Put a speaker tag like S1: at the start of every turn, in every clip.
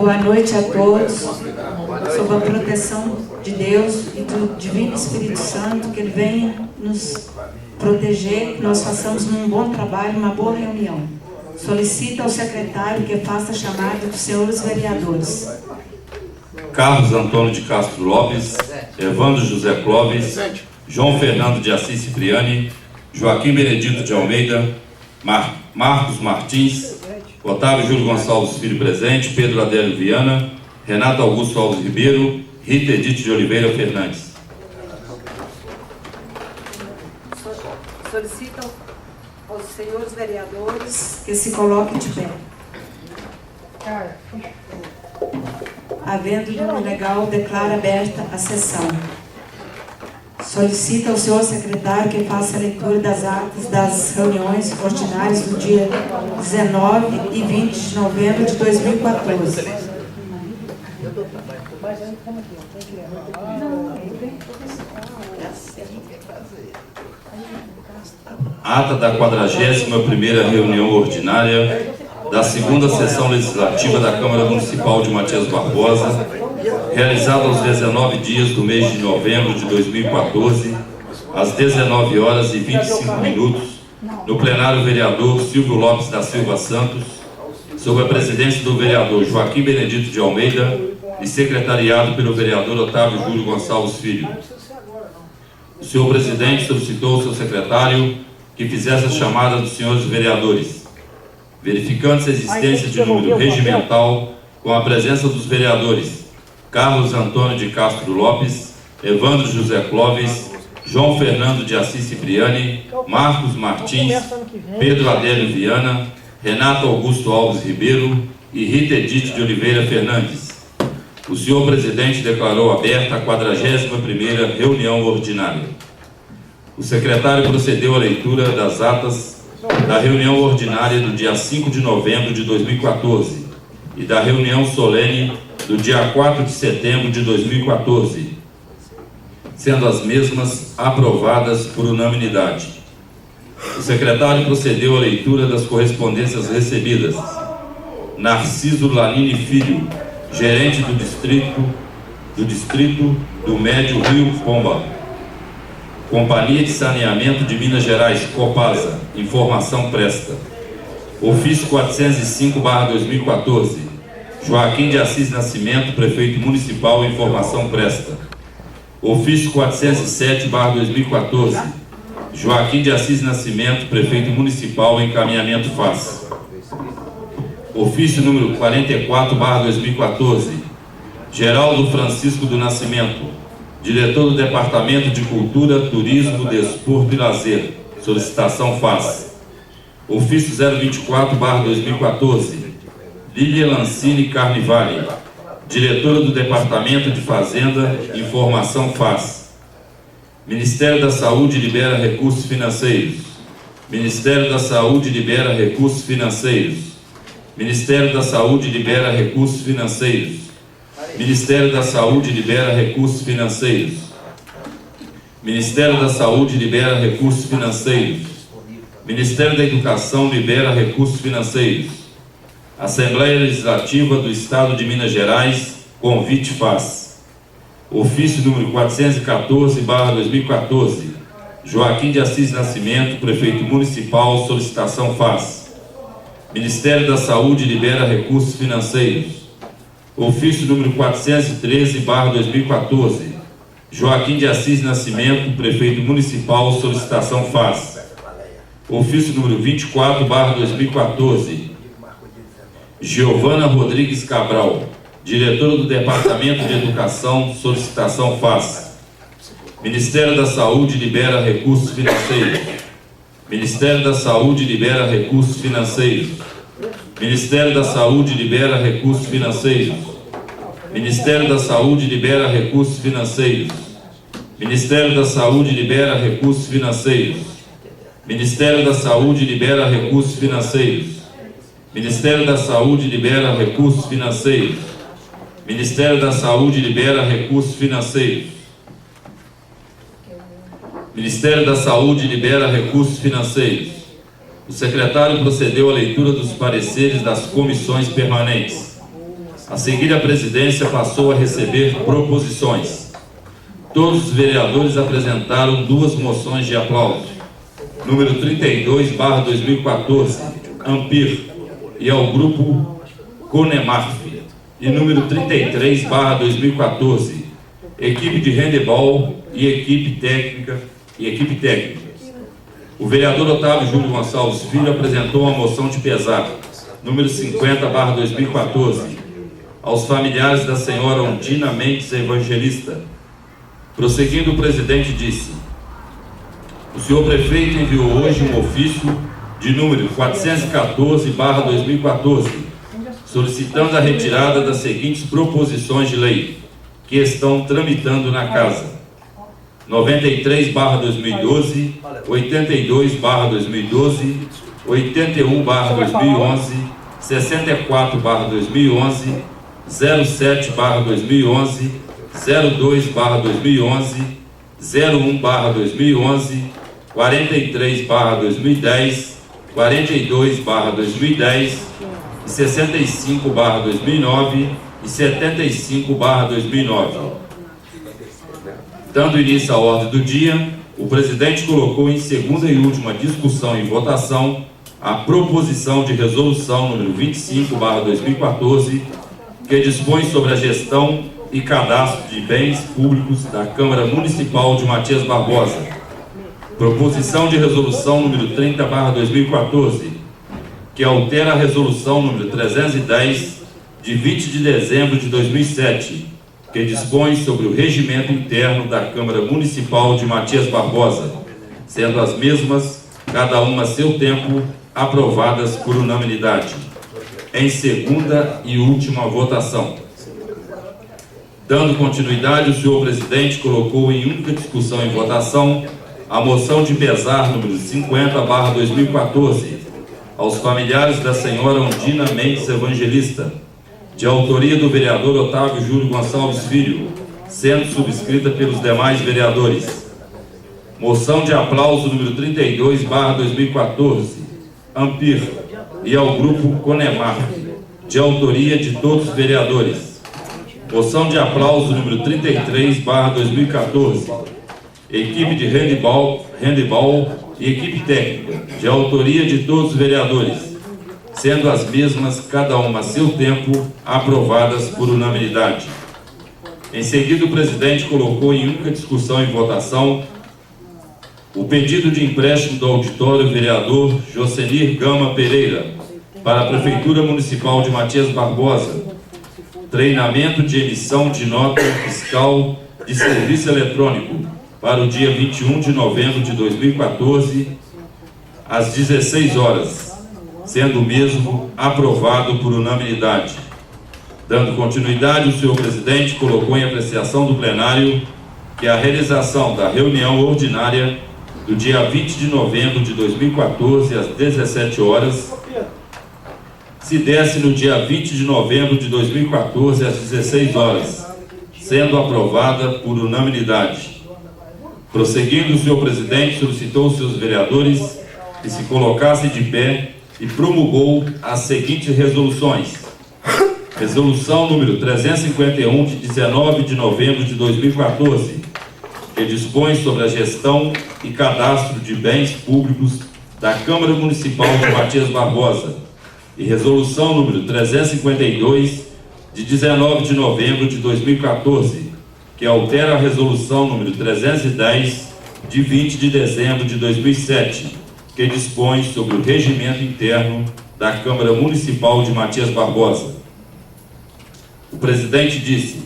S1: Boa noite a todos, sob a proteção de Deus e do Divino Espírito Santo, que Ele venha nos proteger, que nós façamos um bom trabalho, uma boa reunião. Solicito ao secretário que faça a chamada dos senhores vereadores.
S2: Carlos Antônio de Castro Lopes, Evandro José Clóvis, João Fernando de Assis Cipriani, Joaquim Benedito de Almeida, Marcos Martins, Otávio Júlio Gonçalves Filho presente, Pedro Adélio Viana, Renato Augusto Alves Ribeiro, Rita Edith de Oliveira Fernandes.
S1: Solicito aos senhores vereadores que se coloquem de pé. Havendo número legal, declaro aberta a sessão. Solicito ao senhor secretário que faça a leitura das atas das reuniões ordinárias do dia 19 e 20 de novembro de 2014.
S2: Ata da 41ª reunião ordinária da segunda sessão legislativa da Câmara Municipal de Matias Barbosa, realizada aos 19 dias do mês de novembro de 2014, às 19 horas e 25 minutos, no plenário vereador Silvio Lopes da Silva Santos, sob a presidência do vereador Joaquim Benedito de Almeida e secretariado pelo vereador Otávio Júlio Gonçalves Filho. O senhor presidente solicitou ao seu secretário que fizesse a chamada dos senhores vereadores, verificando-se a existência de número regimental com a presença dos vereadores Carlos Antônio de Castro Lopes, Evandro José Clóvis, João Fernando de Assis Cipriani, Marcos Martins, Pedro Adélio Viana, Renato Augusto Alves Ribeiro e Rita Edith de Oliveira Fernandes. O senhor presidente declarou aberta a 41ª reunião ordinária. O secretário procedeu à leitura das atas da reunião ordinária do dia 5 de novembro de 2014 e da reunião solene do dia 4 de setembro de 2014, sendo as mesmas aprovadas por unanimidade. O secretário procedeu à leitura das correspondências recebidas. Narciso Lanini Filho, gerente do distrito do Médio Rio Pomba, Companhia de Saneamento de Minas Gerais, Copasa, informação presta. Ofício 405/2014, Joaquim de Assis Nascimento, prefeito municipal, informação presta. Ofício 407/2014, Joaquim de Assis Nascimento, prefeito municipal, encaminhamento faz. Ofício número 44/2014, Geraldo Francisco do Nascimento, diretor do Departamento de Cultura, Turismo, Desporto e Lazer, solicitação faz. Ofício 024/2014, Lília Lancini Carnivale, diretora do Departamento de Fazenda, informação faz. Ministério da Saúde libera recursos financeiros. Ministério da Saúde libera recursos financeiros. Ministério da Saúde libera recursos financeiros. Ministério da Saúde libera recursos financeiros. Ministério da Saúde libera recursos financeiros. Ministério da Educação libera recursos financeiros. Assembleia Legislativa do Estado de Minas Gerais, convite faz. Ofício número 414/2014, Joaquim de Assis Nascimento, prefeito municipal, solicitação faz. Ministério da Saúde libera recursos financeiros. Ofício número 413/2014, Joaquim de Assis Nascimento, prefeito municipal, solicitação faz. Ofício número 24/2014, Giovana Rodrigues Cabral, diretora do Departamento de Educação, solicitação faz. Ministério da Saúde libera recursos financeiros. Ministério da Saúde libera recursos financeiros. Ministério da Saúde libera recursos financeiros. Ministério da Saúde libera recursos financeiros. Ministério da Saúde libera recursos financeiros. Ministério da Saúde libera recursos financeiros. Ministério da Saúde libera recursos financeiros. Ministério da Saúde libera recursos financeiros. Ministério da Saúde libera recursos financeiros. O secretário procedeu à leitura dos pareceres das comissões permanentes. A seguir, a presidência passou a receber proposições. Todos os vereadores apresentaram duas moções de aplauso. Número 32/2014, Ampir, e ao grupo Conemarf. E número 33/2014, equipe de handebol e equipe técnica. O vereador Otávio Júlio Gonçalves Filho apresentou uma moção de pesar, número 50/2014, aos familiares da senhora Ondina Mendes Evangelista. Prosseguindo, o presidente disse: o senhor prefeito enviou hoje um ofício de número 414/2014, solicitando a retirada das seguintes proposições de lei, que estão tramitando na casa: 93/2012, 82/2012, 81/2011, 64/2011, 07/2011, 02/2011, 01/2011, 43/2010, 42/2010, 65/2009 e 75/2009. Dando início à ordem do dia, o presidente colocou em segunda e última discussão e votação a proposição de resolução número 25/2014, que dispõe sobre a gestão e cadastro de bens públicos da Câmara Municipal de Matias Barbosa. Proposição de resolução número 30/2014, que altera a resolução número 310, de 20 de dezembro de 2007, que dispõe sobre o regimento interno da Câmara Municipal de Matias Barbosa, sendo as mesmas, cada uma a seu tempo, aprovadas por unanimidade. Em segunda e última votação. Dando continuidade, o senhor presidente colocou em única discussão e votação a moção de pesar número 50/2014, aos familiares da senhora Ondina Mendes Evangelista, de autoria do vereador Otávio Júlio Gonçalves Filho, sendo subscrita pelos demais vereadores. Moção de aplauso número 32/2014, Ampir, e ao grupo Conemarf, de autoria de todos os vereadores. Moção de aplauso número 33/2014, equipe de handebol e equipe técnica, de autoria de todos os vereadores, sendo as mesmas, cada uma a seu tempo, aprovadas por unanimidade. Em seguida, o presidente colocou em única discussão e votação o pedido de empréstimo do auditório vereador Jocenir Gama Pereira para a Prefeitura Municipal de Matias Barbosa, treinamento de emissão de nota fiscal de serviço eletrônico para o dia 21 de novembro de 2014, às 16 horas, sendo o mesmo aprovado por unanimidade. Dando continuidade, o senhor presidente colocou em apreciação do plenário que a realização da reunião ordinária do dia 20 de novembro de 2014, às 17 horas, se desse no dia 20 de novembro de 2014, às 16 horas, sendo aprovada por unanimidade. Prosseguindo, o senhor presidente solicitou aos seus vereadores que se colocassem de pé e promulgou as seguintes resoluções. Resolução número 351, de 19 de novembro de 2014, que dispõe sobre a gestão e cadastro de bens públicos da Câmara Municipal de Matias Barbosa, e resolução número 352, de 19 de novembro de 2014, que altera a resolução número 310, de 20 de dezembro de 2007, que dispõe sobre o regimento interno da Câmara Municipal de Matias Barbosa. O presidente disse: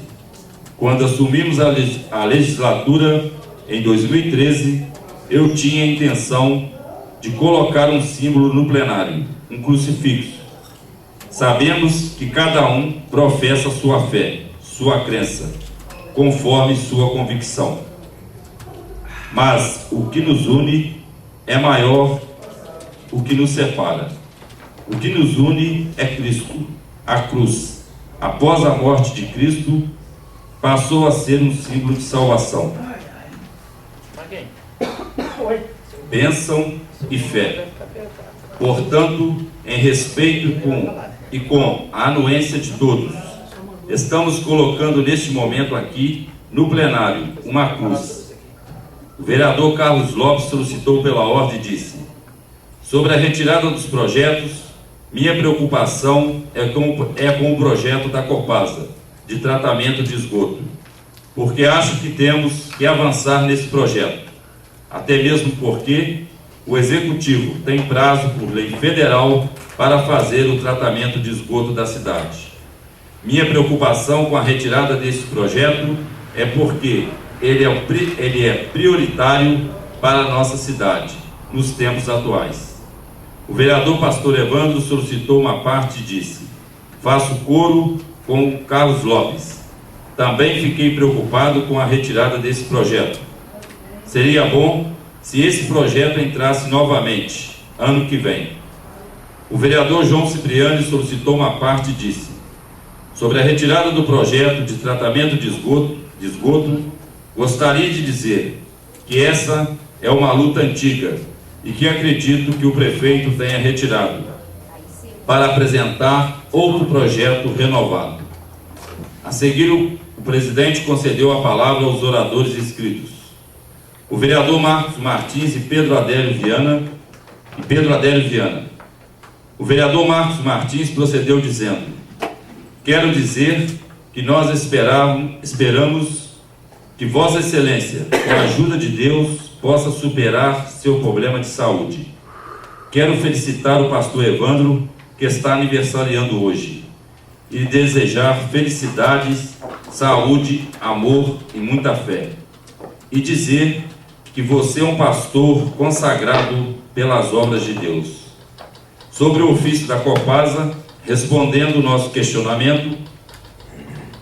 S2: quando assumimos a legislatura em 2013, eu tinha a intenção de colocar um símbolo no plenário, um crucifixo. Sabemos que cada um professa sua fé, sua crença, conforme sua convicção. Mas o que nos une é maior o que nos separa. O que nos une é Cristo, a cruz. Após a morte de Cristo, passou a ser um símbolo de salvação. Bênção e fé. Portanto, em respeito com a anuência de todos, estamos colocando neste momento aqui, no plenário, uma cruz. O vereador Carlos Lopes solicitou pela ordem e disse: sobre a retirada dos projetos, minha preocupação é com o projeto da Copasa, de tratamento de esgoto, porque acho que temos que avançar nesse projeto, até mesmo porque o Executivo tem prazo por lei federal para fazer o tratamento de esgoto da cidade. Minha preocupação com a retirada desse projeto é porque ele é prioritário para a nossa cidade, nos tempos atuais. O vereador Pastor Evandro solicitou uma parte e disse: faço coro com o Carlos Lopes. Também fiquei preocupado com a retirada desse projeto. Seria bom se esse projeto entrasse novamente, ano que vem. O vereador João Cipriani solicitou uma parte e disse: sobre a retirada do projeto de tratamento de esgoto, gostaria de dizer que essa é uma luta antiga e que acredito que o prefeito tenha retirado para apresentar outro projeto renovado. A seguir, o presidente concedeu a palavra aos oradores inscritos. O vereador Marcos Martins e Pedro Adélio Viana. O vereador Marcos Martins procedeu dizendo: quero dizer que nós esperamos que Vossa Excelência, com a ajuda de Deus, possa superar seu problema de saúde. Quero felicitar o pastor Evandro, que está aniversariando hoje, e desejar felicidades, saúde, amor e muita fé. E dizer que você é um pastor consagrado pelas obras de Deus. Sobre o ofício da Copasa, respondendo o nosso questionamento,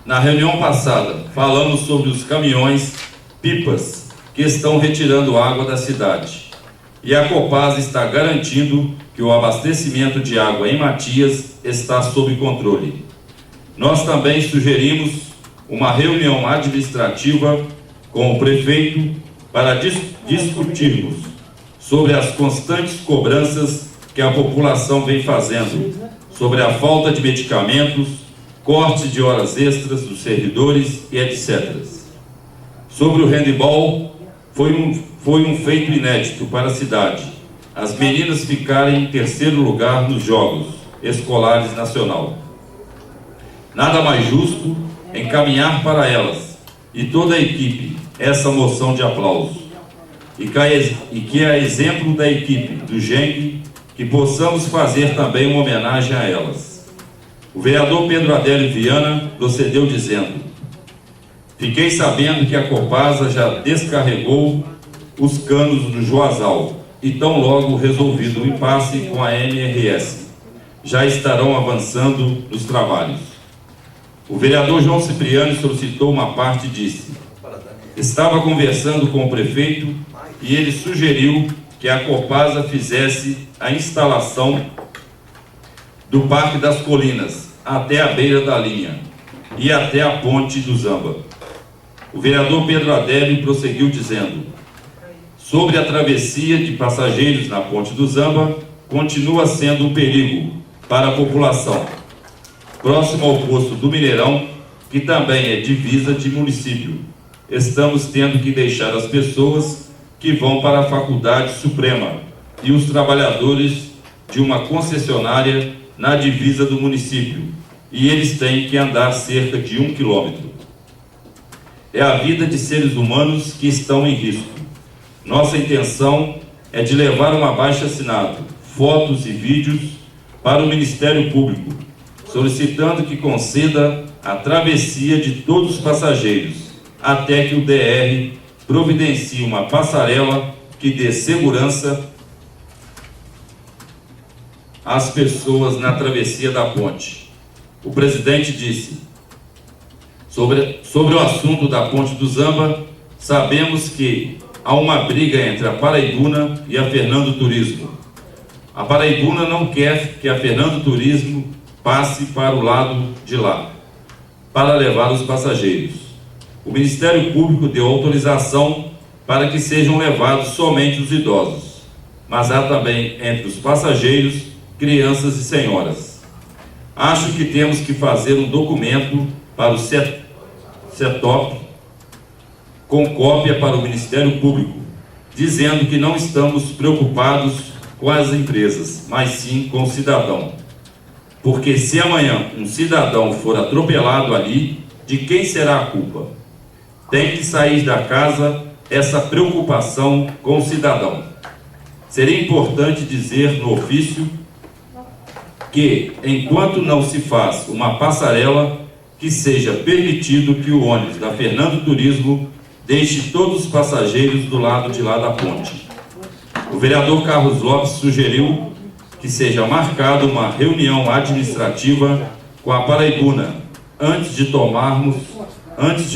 S2: na reunião passada, falamos sobre os caminhões pipas que estão retirando água da cidade. E a Copasa está garantindo que o abastecimento de água em Matias está sob controle. Nós também sugerimos uma reunião administrativa com o prefeito para discutirmos sobre as constantes cobranças que a população vem fazendo, sobre a falta de medicamentos, corte de horas extras dos servidores e etc. Sobre o handebol, foi um feito inédito para a cidade: as meninas ficarem em terceiro lugar nos Jogos Escolares Nacional. Nada mais justo encaminhar para elas e toda a equipe essa moção de aplauso, e que a exemplo da equipe do GENG, que possamos fazer também uma homenagem a elas. O vereador Pedro Adélio Viana procedeu dizendo: fiquei sabendo que a Copasa já descarregou os canos do Juazal e tão logo resolvido o impasse com a MRS, já estarão avançando nos trabalhos. O vereador João Cipriani solicitou uma parte e disse: estava conversando com o prefeito e ele sugeriu que a Copasa fizesse a instalação do Parque das Colinas até a beira da linha e até a ponte do Zamba. O vereador Pedro Adélio prosseguiu dizendo: sobre a travessia de passageiros na ponte do Zamba, continua sendo um perigo para a população, próximo ao posto do Mineirão, que também é divisa de município. Estamos tendo que deixar as pessoas que vão para a Faculdade Suprema e os trabalhadores de uma concessionária na divisa do município, e eles têm que andar cerca de 1 quilômetro. É a vida de seres humanos que estão em risco. Nossa intenção é de levar um abaixo-assinado, fotos e vídeos para o Ministério Público, solicitando que conceda a travessia de todos os passageiros, até que o DR providencie uma passarela que dê segurança às pessoas na travessia da ponte. O presidente disse: sobre o assunto da ponte do Zamba, sabemos que há uma briga entre a Paraibuna e a Fernando Turismo. A Paraibuna não quer que a Fernando Turismo passe para o lado de lá, para levar os passageiros. O Ministério Público deu autorização para que sejam levados somente os idosos, mas há também entre os passageiros crianças e senhoras. Acho que temos que fazer um documento para o CETOP, com cópia para o Ministério Público, dizendo que não estamos preocupados com as empresas, mas sim com o cidadão. Porque se amanhã um cidadão for atropelado ali, de quem será a culpa? Tem que sair da casa essa preocupação com o cidadão. Seria importante dizer no ofício que, enquanto não se faz uma passarela, que seja permitido que o ônibus da Fernando Turismo deixe todos os passageiros do lado de lá da ponte. O vereador Carlos Lopes sugeriu que seja marcada uma reunião administrativa com a Paraibuna antes de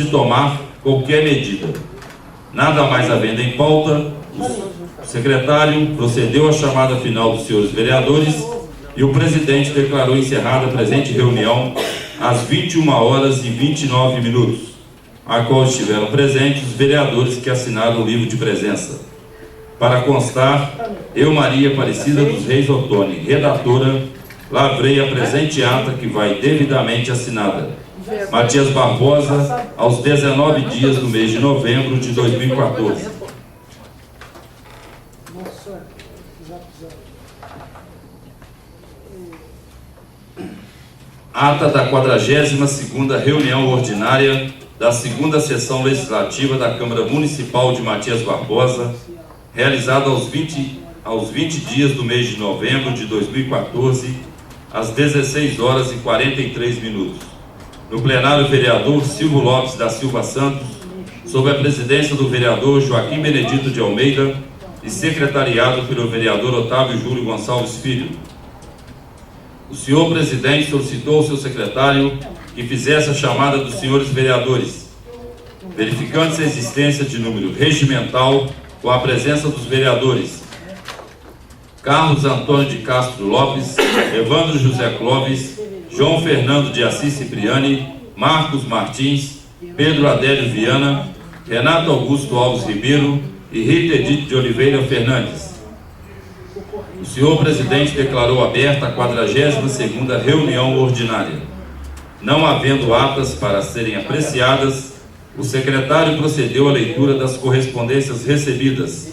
S2: tomar qualquer medida. Nada mais havendo em pauta, o secretário procedeu à chamada final dos senhores vereadores e o presidente declarou encerrada a presente reunião às 21h29, a qual estiveram presentes os vereadores que assinaram o livro de presença. Para constar, eu, Maria Aparecida dos Reis Ottoni, redatora, lavrei a presente ata que vai devidamente assinada. Matias Barbosa, aos 19 dias do mês de novembro de 2014. Ata da 42ª reunião ordinária da 2ª sessão legislativa da Câmara Municipal de Matias Barbosa, realizada aos 20 dias do mês de novembro de 2014, às 16h43. No plenário, o vereador Silvio Lopes da Silva Santos, sob a presidência do vereador Joaquim Benedito de Almeida e secretariado pelo vereador Otávio Júlio Gonçalves Filho. O senhor presidente solicitou ao seu secretário que fizesse a chamada dos senhores vereadores, verificando-se a existência de número regimental com a presença dos vereadores Carlos Antônio de Castro Lopes, Evandro José Clóvis, João Fernando de Assis Cipriani, Marcos Martins, Pedro Adélio Viana, Renato Augusto Alves Ribeiro e Rita Edith de Oliveira Fernandes. O senhor presidente declarou aberta a 42ª reunião ordinária. Não havendo atas para serem apreciadas, o secretário procedeu à leitura das correspondências recebidas.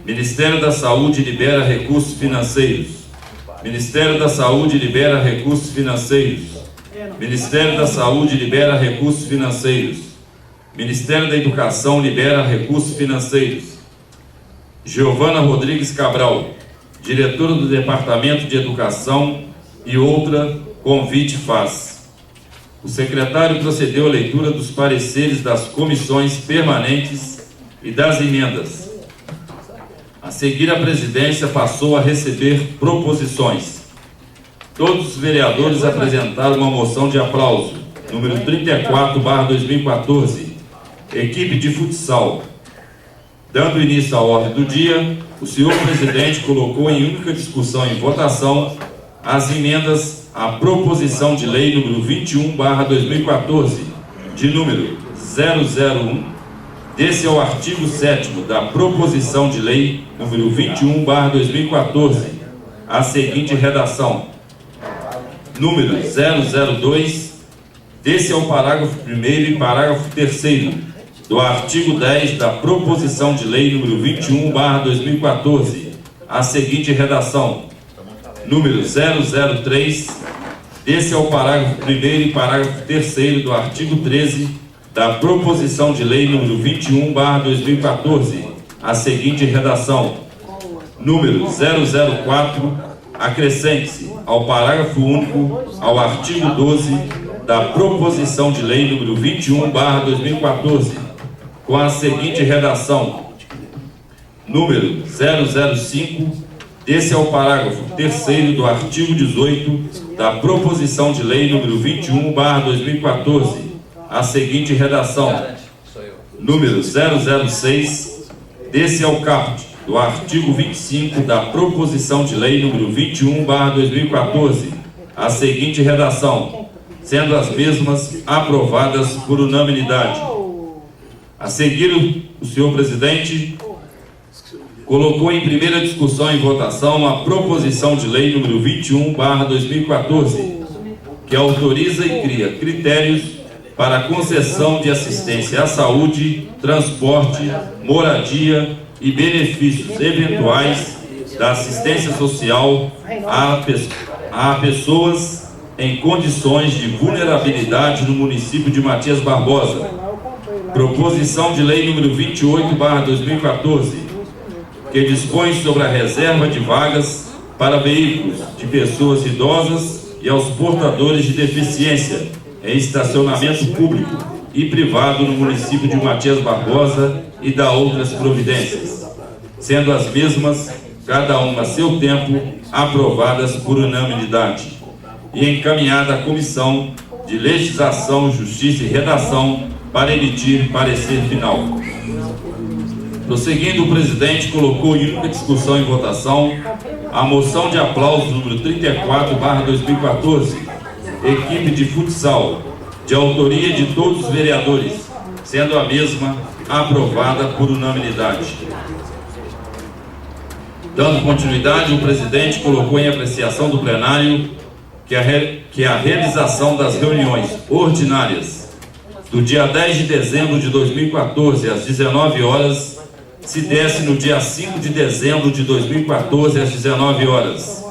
S2: Ministério da Saúde libera recursos financeiros. Ministério da Saúde libera recursos financeiros. Ministério da Saúde libera recursos financeiros. Ministério da Educação libera recursos financeiros. Giovana Rodrigues Cabral, diretora do Departamento de Educação, e outra, convite faz. O secretário procedeu à leitura dos pareceres das comissões permanentes e das emendas. A seguir, a presidência passou a receber proposições. Todos os vereadores apresentaram uma moção de aplauso, número 34/2014, equipe de futsal. Dando início à ordem do dia, o senhor presidente colocou em única discussão e votação as emendas à proposição de lei número 21/2014, de número 001, desse ao artigo 7º da proposição de lei número 21/2014, a seguinte redação: número 002, desse ao parágrafo 1º e parágrafo 3º do artigo 10 da proposição de lei número 21/2014, a seguinte redação: número 003, desse ao parágrafo 1º e parágrafo 3º do artigo 13 da proposição de lei número 21/2014, a seguinte redação: número 004, acrescente-se ao parágrafo único ao artigo 12 da proposição de lei número 21/2014, com a seguinte redação: número 005, desse ao parágrafo 3º do artigo 18 da proposição de lei número 21/2014, a seguinte redação: número 006, desse ao caput do artigo 25 da proposição de lei número 21/2014, a seguinte redação, sendo as mesmas aprovadas por unanimidade. A seguir, o senhor presidente colocou em primeira discussão e votação a proposição de lei número 21/2014, que autoriza e cria critérios para a concessão de assistência à saúde, transporte, moradia e benefícios eventuais da assistência social a pessoas em condições de vulnerabilidade no município de Matias Barbosa. Proposição de Lei número 28/2014, que dispõe sobre a reserva de vagas para veículos de pessoas idosas e aos portadores de deficiência em estacionamento público e privado no município de Matias Barbosa e dá outras providências, sendo as mesmas, cada uma a seu tempo, aprovadas por unanimidade e encaminhada à Comissão de Legislação, Justiça e Redação para emitir parecer final. Prosseguindo, o presidente colocou em única discussão e votação a moção de aplauso número 34/2014, equipe de futsal, de autoria de todos os vereadores, sendo a mesma aprovada por unanimidade. Dando continuidade, o presidente colocou em apreciação do plenário que a realização das reuniões ordinárias do dia 10 de dezembro de 2014, às 19 horas, se desse no dia 5 de dezembro de 2014, às 19 horas.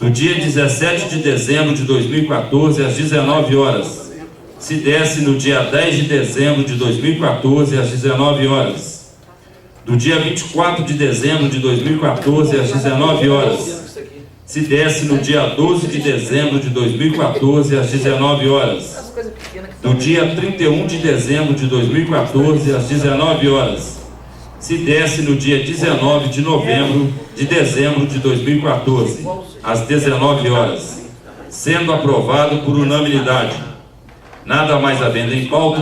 S2: Do dia 17 de dezembro de 2014, às 19 horas, se desse no dia 10 de dezembro de 2014, às 19 horas. Do dia 24 de dezembro de 2014, às 19 horas, se desse no dia 12 de dezembro de 2014, às 19 horas. Do dia 31 de dezembro de 2014, às 19 horas, se desse no dia 19 de dezembro de 2014, às 19 horas, sendo aprovado por unanimidade. Nada mais havendo em pauta,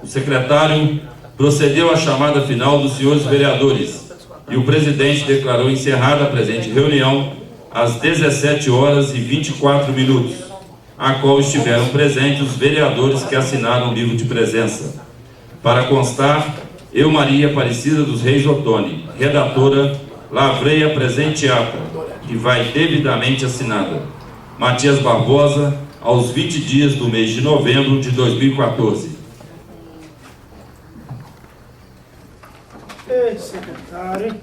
S2: o secretário procedeu à chamada final dos senhores vereadores e o presidente declarou encerrada a presente reunião às 17 horas e 24 minutos, a qual estiveram presentes os vereadores que assinaram o livro de presença. Para constar, eu, Maria Aparecida dos Reis Ottoni, redatora, lavrei a presente ata, que vai devidamente assinada. Matias Barbosa, aos 20 dias do mês de novembro de 2014.
S3: Ei, secretário.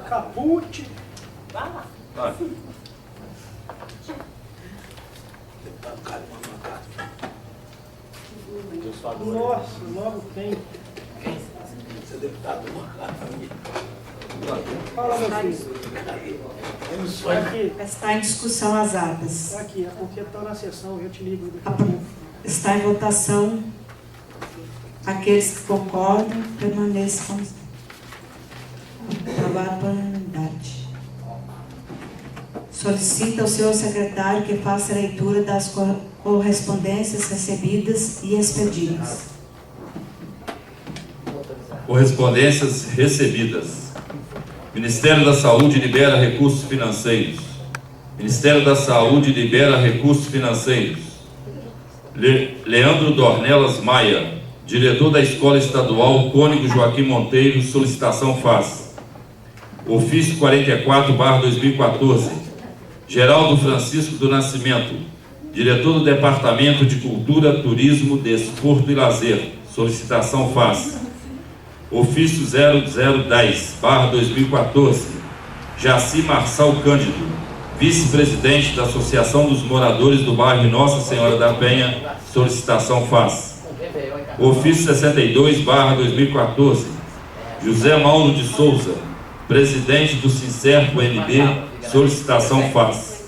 S3: Caput.
S2: Vai.
S3: Nossa, logo tem. Fala, meu filho. Aqui,
S1: Está em discussão as atas.
S3: aqui, é porque está na sessão, eu te ligo daqui a pouco.
S1: Está em votação. Aqueles que concordam, permaneçam. Aprovado por unanimidade. Solicita ao senhor secretário que faça a leitura das correspondências recebidas e expedidas.
S2: Correspondências recebidas. Ministério da Saúde libera recursos financeiros. Ministério da Saúde libera recursos financeiros. Leandro Dornelas Maia, diretor da Escola Estadual Cônigo Joaquim Monteiro, solicitação faz. Ofício 44/2014. Geraldo Francisco do Nascimento, diretor do Departamento de Cultura, Turismo, Desporto e Lazer, solicitação faz. Ofício 0010/2014, Jaci Marçal Cândido, vice-presidente da Associação dos Moradores do bairro Nossa Senhora da Penha, solicitação faz. Ofício 62/2014, José Mauro de Souza, presidente do Sincerco MB, solicitação faz.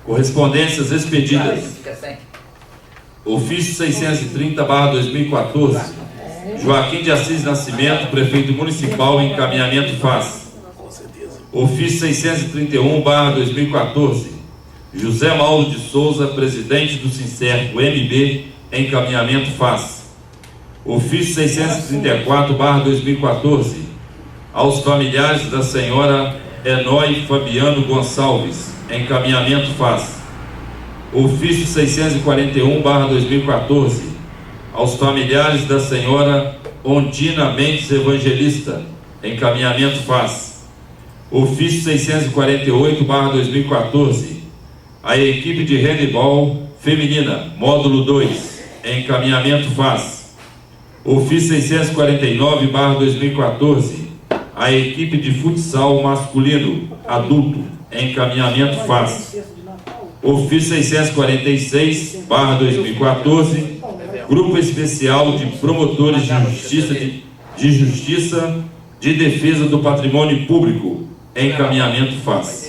S2: Correspondências expedidas. Ofício 630/2014, Joaquim de Assis Nascimento, prefeito municipal, encaminhamento faz. Ofício 631/2014, José Mauro de Souza, presidente do Sincerco MB, encaminhamento faz. Ofício 634/2014, aos familiares da senhora Enói Fabiano Gonçalves, encaminhamento faz. Ofício 641/2014, aos familiares da senhora Ondina Mendes Evangelista, encaminhamento FAS. Ofício 648/2014, a equipe de handebol feminina, módulo 2, encaminhamento FAS. Ofício 649/2014, a equipe de futsal masculino, adulto, encaminhamento FAS. Ofício 646/2014, Grupo Especial de Promotores de Justiça de Defesa do Patrimônio Público, encaminhamento FAS.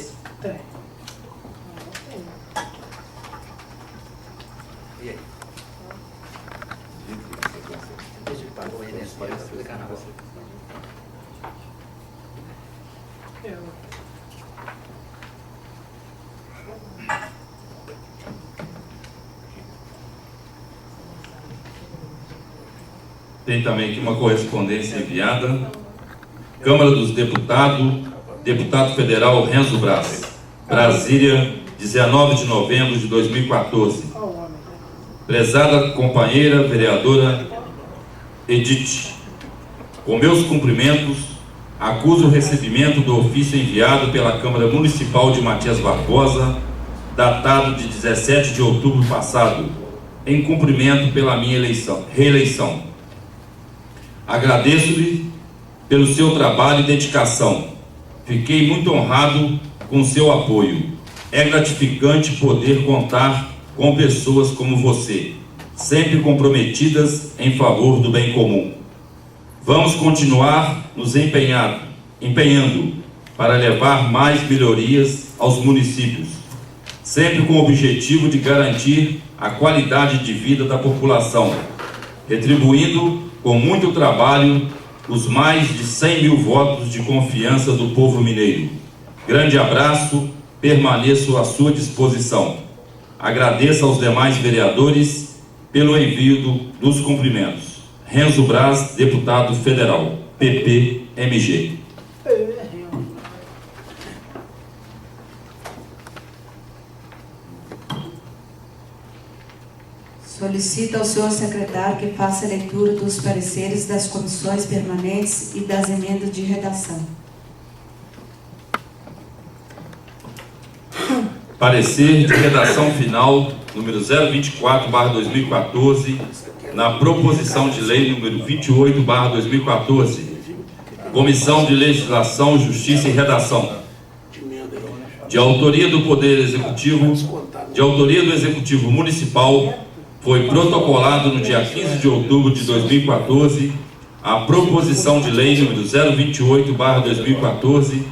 S2: Tem também aqui uma correspondência enviada. Câmara dos Deputados, Deputado Federal Renzo Braz, Brasília, 19 de novembro de 2014. Prezada companheira vereadora Edith, com meus cumprimentos, acuso o recebimento do ofício enviado pela Câmara Municipal de Matias Barbosa, datado de 17 de outubro passado, em cumprimento pela minha reeleição. Agradeço-lhe pelo seu trabalho e dedicação. Fiquei muito honrado com seu apoio. É gratificante poder contar com pessoas como você, sempre comprometidas em favor do bem comum. Vamos continuar nos empenhando para levar mais melhorias aos municípios, sempre com o objetivo de garantir a qualidade de vida da população, retribuindo com muito trabalho os mais de 100 mil votos de confiança do povo mineiro. Grande abraço, permaneço à sua disposição. Agradeço aos demais vereadores pelo envio dos cumprimentos. Renzo Braz, deputado federal, PP-MG.
S1: Solicita ao senhor secretário que faça a leitura dos pareceres das comissões permanentes e das emendas de redação.
S2: Parecer de redação final, número 024/2014, na proposição de lei número 28/2014, Comissão de Legislação, Justiça e Redação, de autoria do Poder Executivo, de autoria do Executivo Municipal, foi protocolado no dia 15 de outubro de 2014 a proposição de lei número 028/2014,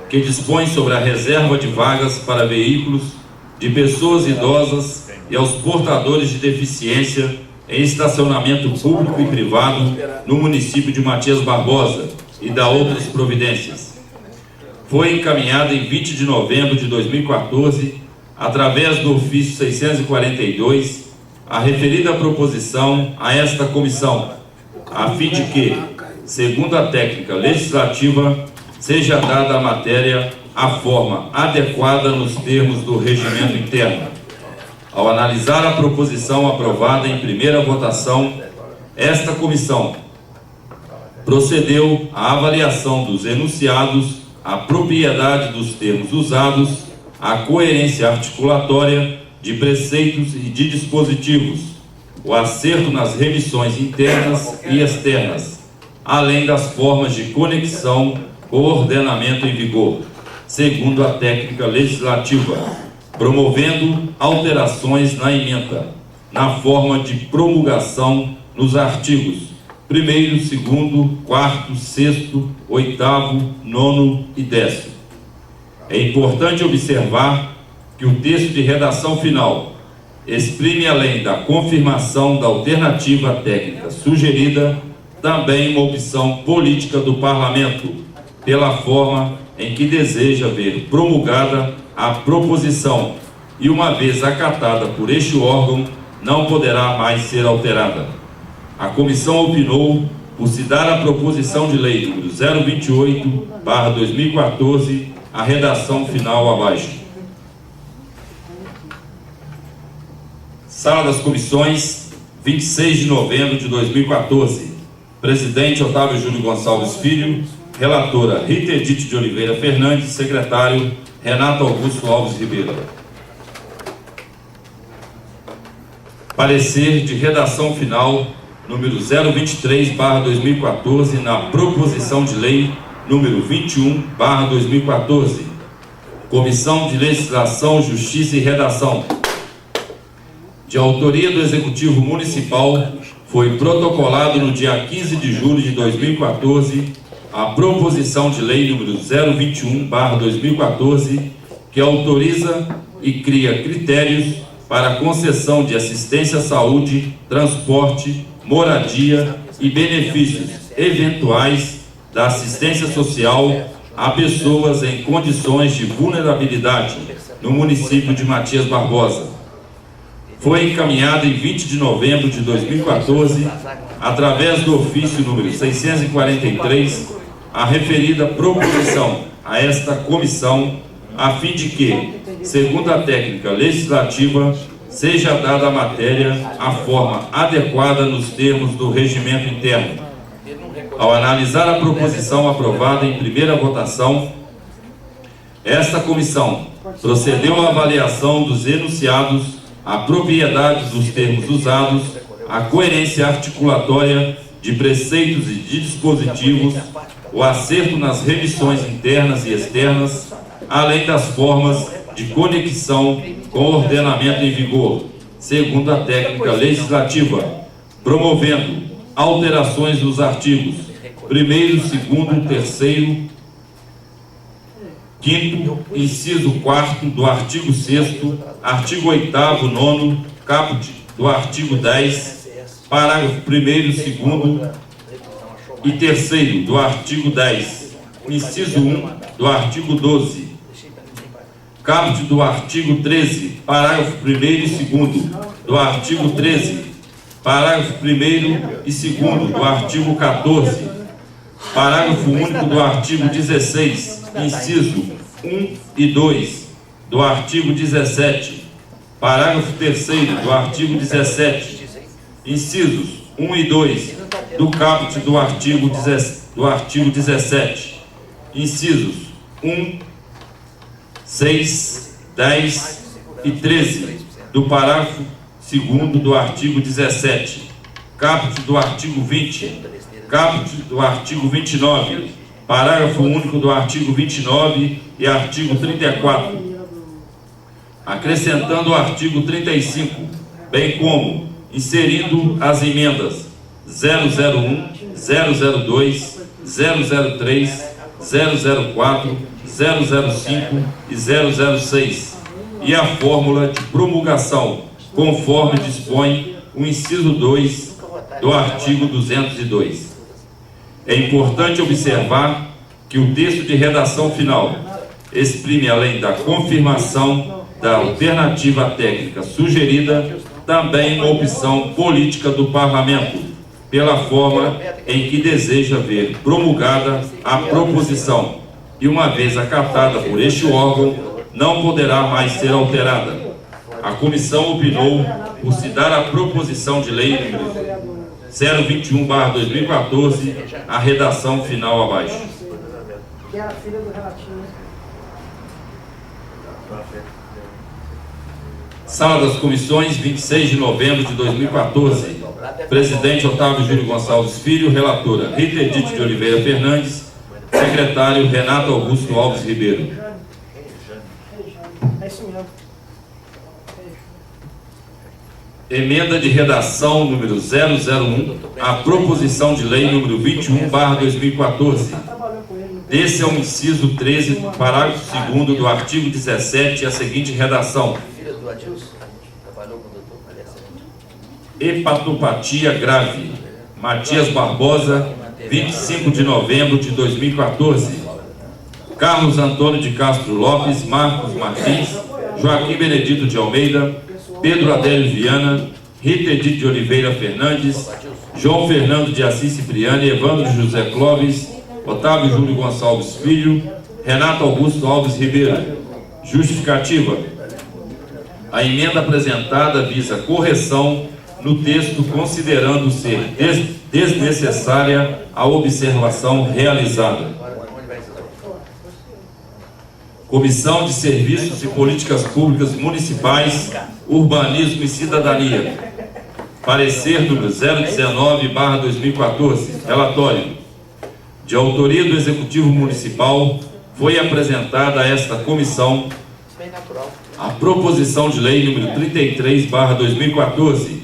S2: que dispõe sobre a reserva de vagas para veículos de pessoas idosas e aos portadores de deficiência em estacionamento público e privado no município de Matias Barbosa e da outras providências. Foi encaminhada em 20 de novembro de 2014, através do ofício 642, a referida proposição a esta comissão, a fim de que, segundo a técnica legislativa, seja dada à matéria a forma adequada nos termos do regimento interno. Ao analisar a proposição aprovada em primeira votação, esta comissão procedeu à avaliação dos enunciados, a propriedade dos termos usados, a coerência articulatória de preceitos e de dispositivos, o acerto nas remissões internas e externas, além das formas de conexão com o ordenamento em vigor, segundo a técnica legislativa, promovendo alterações na ementa, na forma de promulgação nos artigos 1º, 2º, 4º, 6º, 8º, 9º e 10º. É importante observar que o texto de redação final exprime, além da confirmação da alternativa técnica sugerida, também uma opção política do Parlamento, pela forma em que deseja ver promulgada a proposição, e uma vez acatada por este órgão, não poderá mais ser alterada. A comissão opinou por se dar à proposição de lei número 028/2014 a redação final abaixo. Sala das Comissões, 26 de novembro de 2014. Presidente Otávio Júlio Gonçalves Filho, Relatora Rita Edith de Oliveira Fernandes. Secretário Renato Augusto Alves Ribeiro. Parecer de redação final número 023/2014 na proposição de lei número 21/2014. Comissão de Legislação, Justiça e Redação. De autoria do Executivo Municipal, foi protocolado no dia 15 de julho de 2014 a proposição de lei número 021/2014, que autoriza e cria critérios para a concessão de assistência à saúde, transporte, moradia e benefícios eventuais da assistência social a pessoas em condições de vulnerabilidade no município de Matias Barbosa. Foi encaminhada em 20 de novembro de 2014, através do ofício número 643, a referida proposição a esta comissão, a fim de que, segundo a técnica legislativa, seja dada à matéria a forma adequada nos termos do regimento interno. Ao analisar a proposição aprovada em primeira votação, esta comissão procedeu à avaliação dos enunciados, a propriedade dos termos usados, a coerência articulatória de preceitos e de dispositivos, o acerto nas remissões internas e externas, além das formas de conexão com o ordenamento em vigor, segundo a técnica legislativa, promovendo alterações nos artigos 1º, 2º, 3º, 5º, inciso 4º do artigo 6º, artigo 8º, 9º, caput do artigo 10, parágrafo 1º, 2º e 3º do artigo 10, inciso 1 do artigo 12, caput do artigo 13, parágrafo 1º e 2º do artigo 13, parágrafo 1º e 2º do artigo 14, parágrafo único do artigo 16, inciso 1 e 2 do artigo 17, parágrafo 3º do artigo 17, incisos 1 e 2 do caput do artigo 17, incisos 1, 6, 10 e 13 do parágrafo 2º do artigo 17, caput do artigo 20, caput do artigo 29, parágrafo único do artigo 29 e artigo 34, acrescentando o artigo 35, bem como inserindo as emendas 001, 002, 003, 004, 005 e 006 e a fórmula de promulgação, conforme dispõe o inciso 2 do artigo 202. É importante observar que o texto de redação final exprime, além da confirmação da alternativa técnica sugerida, também uma opção política do Parlamento, pela forma em que deseja ver promulgada a proposição, e uma vez acatada por este órgão, não poderá mais ser alterada. A comissão opinou por se dar a proposição de lei número 021/2014 a redação final abaixo.
S3: Que era filha do Renatinho.
S2: Sala das Comissões, 26 de novembro de 2014. Presidente Otávio Júlio Gonçalves Filho. Relatora Rita Edith de Oliveira Fernandes. Secretário Renato Augusto Alves Ribeiro.
S3: É isso mesmo.
S2: Emenda de redação número 001 à proposição de lei número 21/2014. Desse é o inciso 13, parágrafo 2º do artigo 17, a seguinte redação: hepatopatia grave, Matias Barbosa, 25 de novembro de 2014. Carlos Antônio de Castro Lopes, Marcos Martins, Joaquim Benedito de Almeida, Pedro Adélio Viana, Rita Edith de Oliveira Fernandes, João Fernando de Assis Cipriani, Evandro José Clóvis, Otávio Júlio Gonçalves Filho, Renato Augusto Alves Ribeiro. Justificativa: a emenda apresentada visa correção no texto, considerando ser desnecessária a observação realizada. Comissão de Serviços e Políticas Públicas Municipais, Urbanismo e Cidadania. Parecer número 019/2014. Relatório. De autoria do Executivo Municipal, foi apresentada a esta comissão a proposição de lei número 33/2014,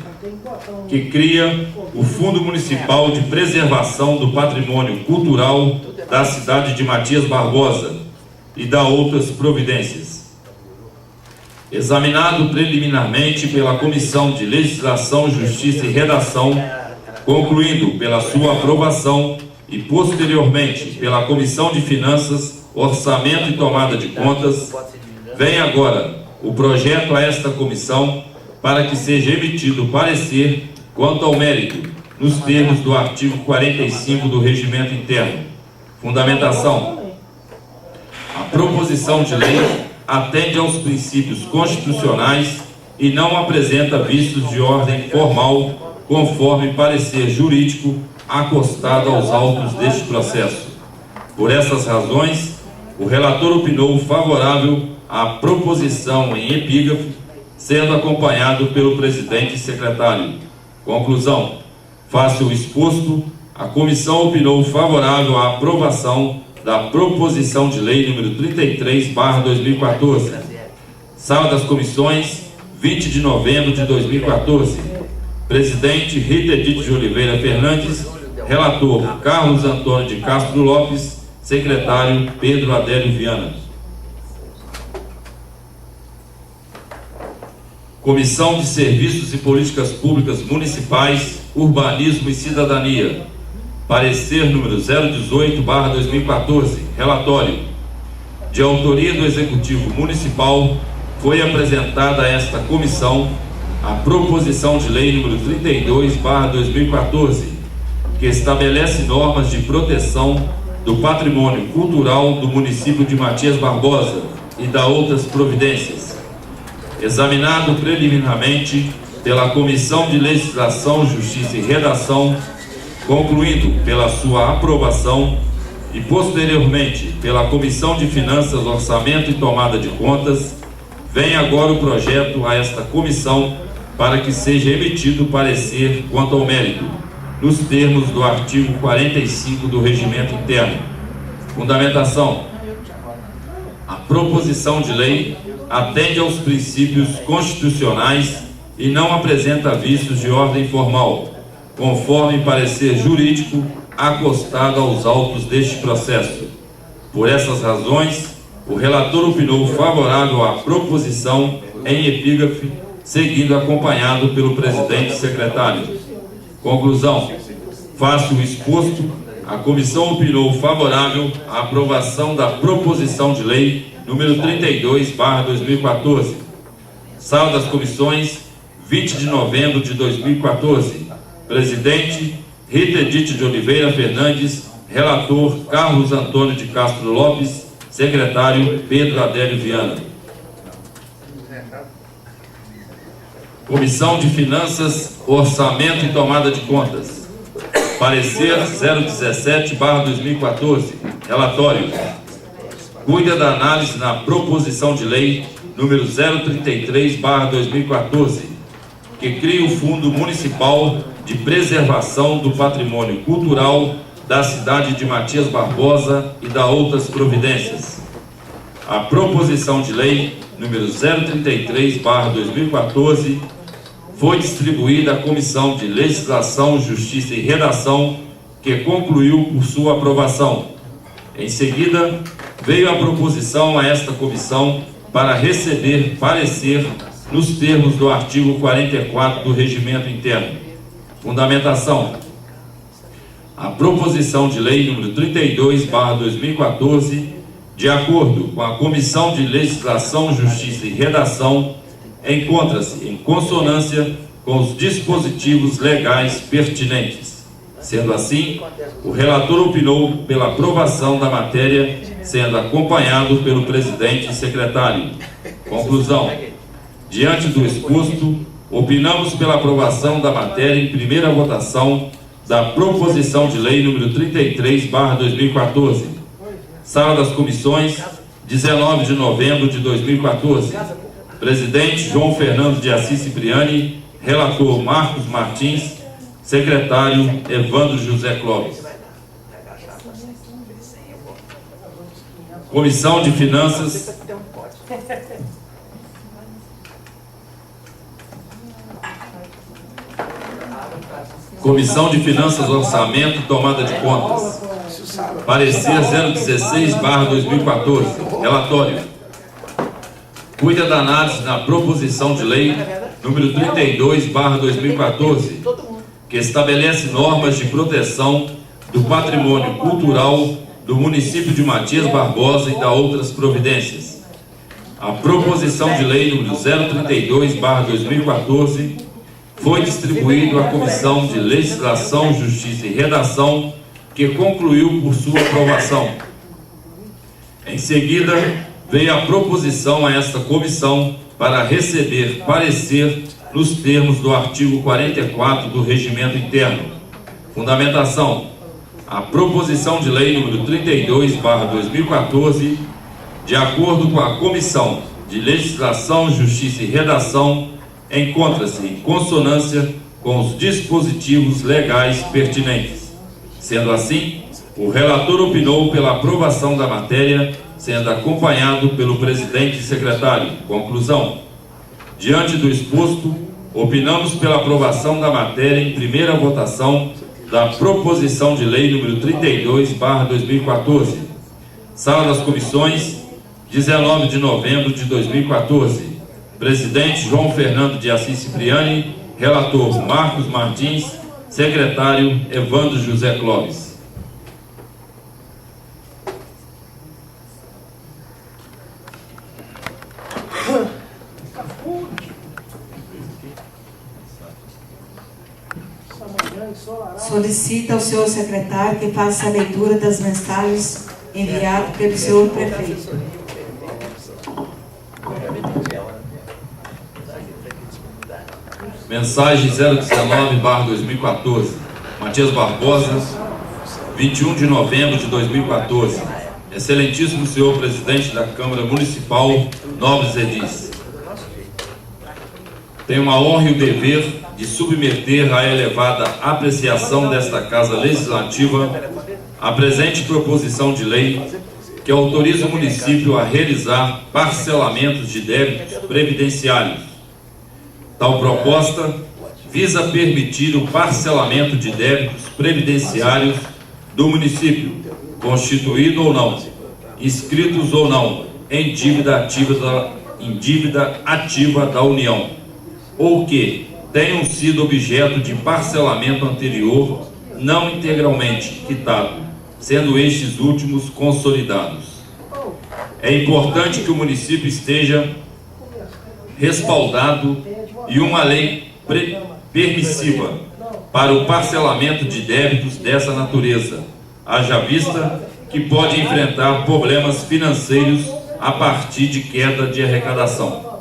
S2: que cria o Fundo Municipal de Preservação do Patrimônio Cultural da cidade de Matias Barbosa e dá outras providências. Examinado preliminarmente pela Comissão de Legislação, Justiça e Redação, concluindo pela sua aprovação e posteriormente pela Comissão de Finanças, Orçamento e Tomada de Contas, vem agora o projeto a esta comissão para que seja emitido parecer quanto ao mérito, nos termos do artigo 45 do Regimento Interno. Fundamentação. A proposição de lei atende aos princípios constitucionais e não apresenta vícios de ordem formal, conforme parecer jurídico acostado aos autos deste processo. Por essas razões, o relator opinou favorável à proposição em epígrafe, sendo acompanhado pelo presidente e secretário. Conclusão. Face o exposto, a comissão opinou favorável à aprovação da proposição de lei número 33/2014. Sala das Comissões, 20 de novembro de 2014. Presidente Rita Edith de Oliveira Fernandes. Relator Carlos Antônio de Castro Lopes. Secretário Pedro Adélio Viana. Comissão de Serviços e Políticas Públicas Municipais, Urbanismo e Cidadania. Parecer número 018/2014. Relatório. De autoria do Executivo Municipal, foi apresentada a esta comissão a proposição de lei número 32/2014, que estabelece normas de proteção do patrimônio cultural do município de Matias Barbosa e dá outras providências. Examinado preliminarmente pela Comissão de Legislação, Justiça e Redação, concluído pela sua aprovação e posteriormente pela Comissão de Finanças, Orçamento e Tomada de Contas, vem agora o projeto a esta comissão para que seja emitido parecer quanto ao mérito, nos termos do artigo 45 do Regimento Interno. Fundamentação. A proposição de lei atende aos princípios constitucionais e não apresenta vícios de ordem formal, conforme parecer jurídico acostado aos autos deste processo. Por essas razões, o relator opinou favorável à proposição em epígrafe, seguindo acompanhado pelo presidente e secretário. Conclusão. Face o exposto, a comissão opinou favorável à aprovação da proposição de lei número 32/2014. Sala das Comissões, 20 de novembro de 2014. Presidente Rita Edith de Oliveira Fernandes. Relator Carlos Antônio de Castro Lopes. Secretário Pedro Adélio Viana. Comissão de Finanças, Orçamento e Tomada de Contas. Parecer 017/2014. Relatório. Cuida da análise na proposição de lei número 033/2014, que cria o Fundo Municipal de Preservação do Patrimônio Cultural da cidade de Matias Barbosa e dá outras providências. A proposição de lei número 033/2014 foi distribuída à Comissão de Legislação, Justiça e Redação, que concluiu por sua aprovação. Em seguida, veio a proposição a esta comissão para receber parecer nos termos do artigo 44 do Regimento Interno. Fundamentação. A proposição de lei número 32/2014, de acordo com a Comissão de Legislação, Justiça e Redação, encontra-se em consonância com os dispositivos legais pertinentes. Sendo assim, o relator opinou pela aprovação da matéria, sendo acompanhado pelo presidente e secretário. Conclusão. Diante do exposto, opinamos pela aprovação da matéria em primeira votação da proposição de lei número 33/2014. Sala das Comissões, 19 de novembro de 2014. Presidente João Fernando de Assis Cipriani. Relator Marcos Martins. Secretário Evandro José Clóvis. Comissão de Finanças. Comissão de Finanças, Orçamento e Tomada de Contas. Parecer 016/2014. Relatório. Cuida da análise na proposição de lei número 32/2014, que estabelece normas de proteção do patrimônio cultural do município de Matias Barbosa e da outras providências. A proposição de lei número 032/2014 foi distribuído à Comissão de Legislação, Justiça e Redação, que concluiu por sua aprovação. Em seguida, veio a proposição a esta comissão para receber parecer nos termos do artigo 44 do Regimento Interno. Fundamentação: a proposição de lei número 32/2014, de acordo com a Comissão de Legislação, Justiça e Redação, encontra-se em consonância com os dispositivos legais pertinentes. Sendo assim, o relator opinou pela aprovação da matéria, sendo acompanhado pelo presidente e secretário. Conclusão: diante do exposto, opinamos pela aprovação da matéria em primeira votação da proposição de lei número 32/2014. Sala das Comissões, 19 de novembro de 2014. Presidente João Fernando de Assis Cipriani. Relator Marcos Martins. Secretário Evandro José Clóvis.
S1: Solicita ao senhor secretário que faça a leitura das mensagens enviadas pelo senhor prefeito.
S2: Mensagem 019/2014. Matias Barbosa, 21 de novembro de 2014. Excelentíssimo senhor presidente da Câmara Municipal, nobres edis. Tenho a honra e o dever de submeter à elevada apreciação desta Casa Legislativa a presente proposição de lei que autoriza o município a realizar parcelamentos de débitos previdenciários. Tal proposta visa permitir o parcelamento de débitos previdenciários do município, constituído ou não, inscritos ou não, em dívida ativa da União, ou que tenham sido objeto de parcelamento anterior, não integralmente quitado, sendo estes últimos consolidados. É importante que o município esteja respaldado e uma lei permissiva para o parcelamento de débitos dessa natureza, haja vista que pode enfrentar problemas financeiros a partir de queda de arrecadação.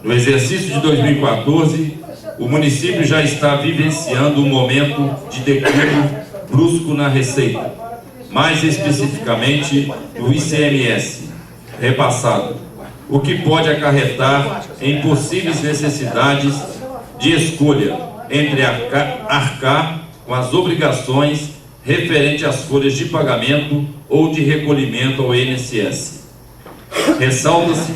S2: No exercício de 2014, o município já está vivenciando um momento de declínio brusco na receita, mais especificamente no ICMS repassado, o que pode acarretar em possíveis necessidades de escolha entre arcar com as obrigações referente às folhas de pagamento ou de recolhimento ao INSS. Ressalta-se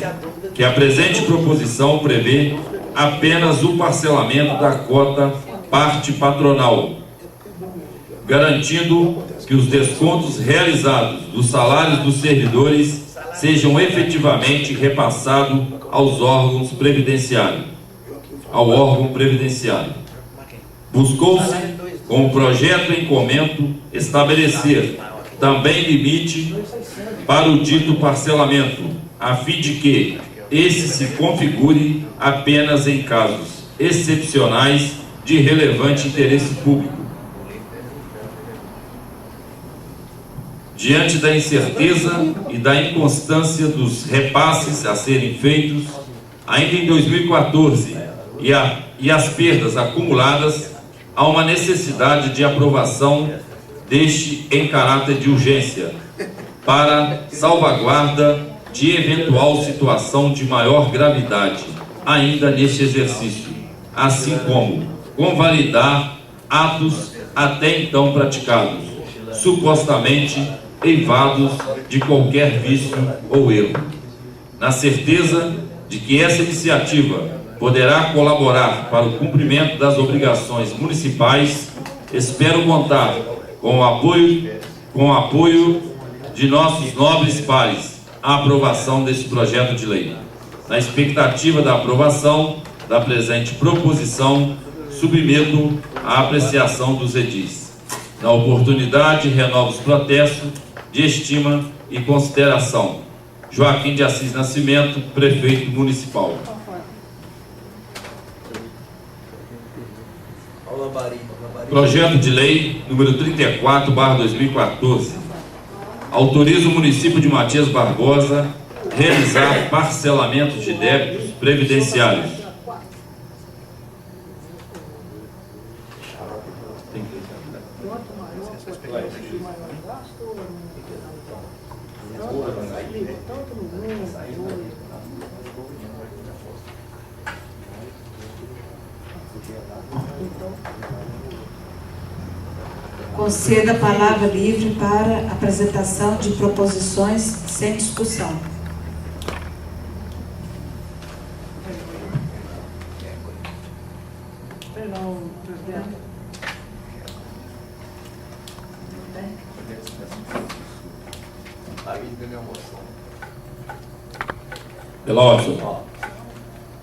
S2: que a presente proposição prevê apenas o parcelamento da cota parte patronal, garantindo que os descontos realizados dos salários dos servidores sejam efetivamente repassados aos órgãos previdenciários, ao órgão previdenciário. Buscou-se, com o projeto em comento, estabelecer também limite para o dito parcelamento, a fim de que esse se configure apenas em casos excepcionais de relevante interesse público. Diante da incerteza e da inconstância dos repasses a serem feitos, ainda em 2014, e as perdas acumuladas, há uma necessidade de aprovação deste em caráter de urgência, para salvaguarda de eventual situação de maior gravidade, ainda neste exercício, assim como convalidar atos até então praticados, supostamente eivados de qualquer vício ou erro. Na certeza de que essa iniciativa poderá colaborar para o cumprimento das obrigações municipais, espero contar com o apoio de nossos nobres pares à aprovação deste projeto de lei. Na expectativa da aprovação da presente proposição, submeto à apreciação dos edis. Na oportunidade, renovo os protestos de estima e consideração. Joaquim de Assis Nascimento, Prefeito Municipal. Projeto de Lei número 34/2014. Autoriza o município de Matias Barbosa realizar parcelamentos de débitos previdenciários.
S1: Conceda a palavra livre para apresentação de proposições sem discussão.
S3: Perdão, presidente.
S2: Pelócio.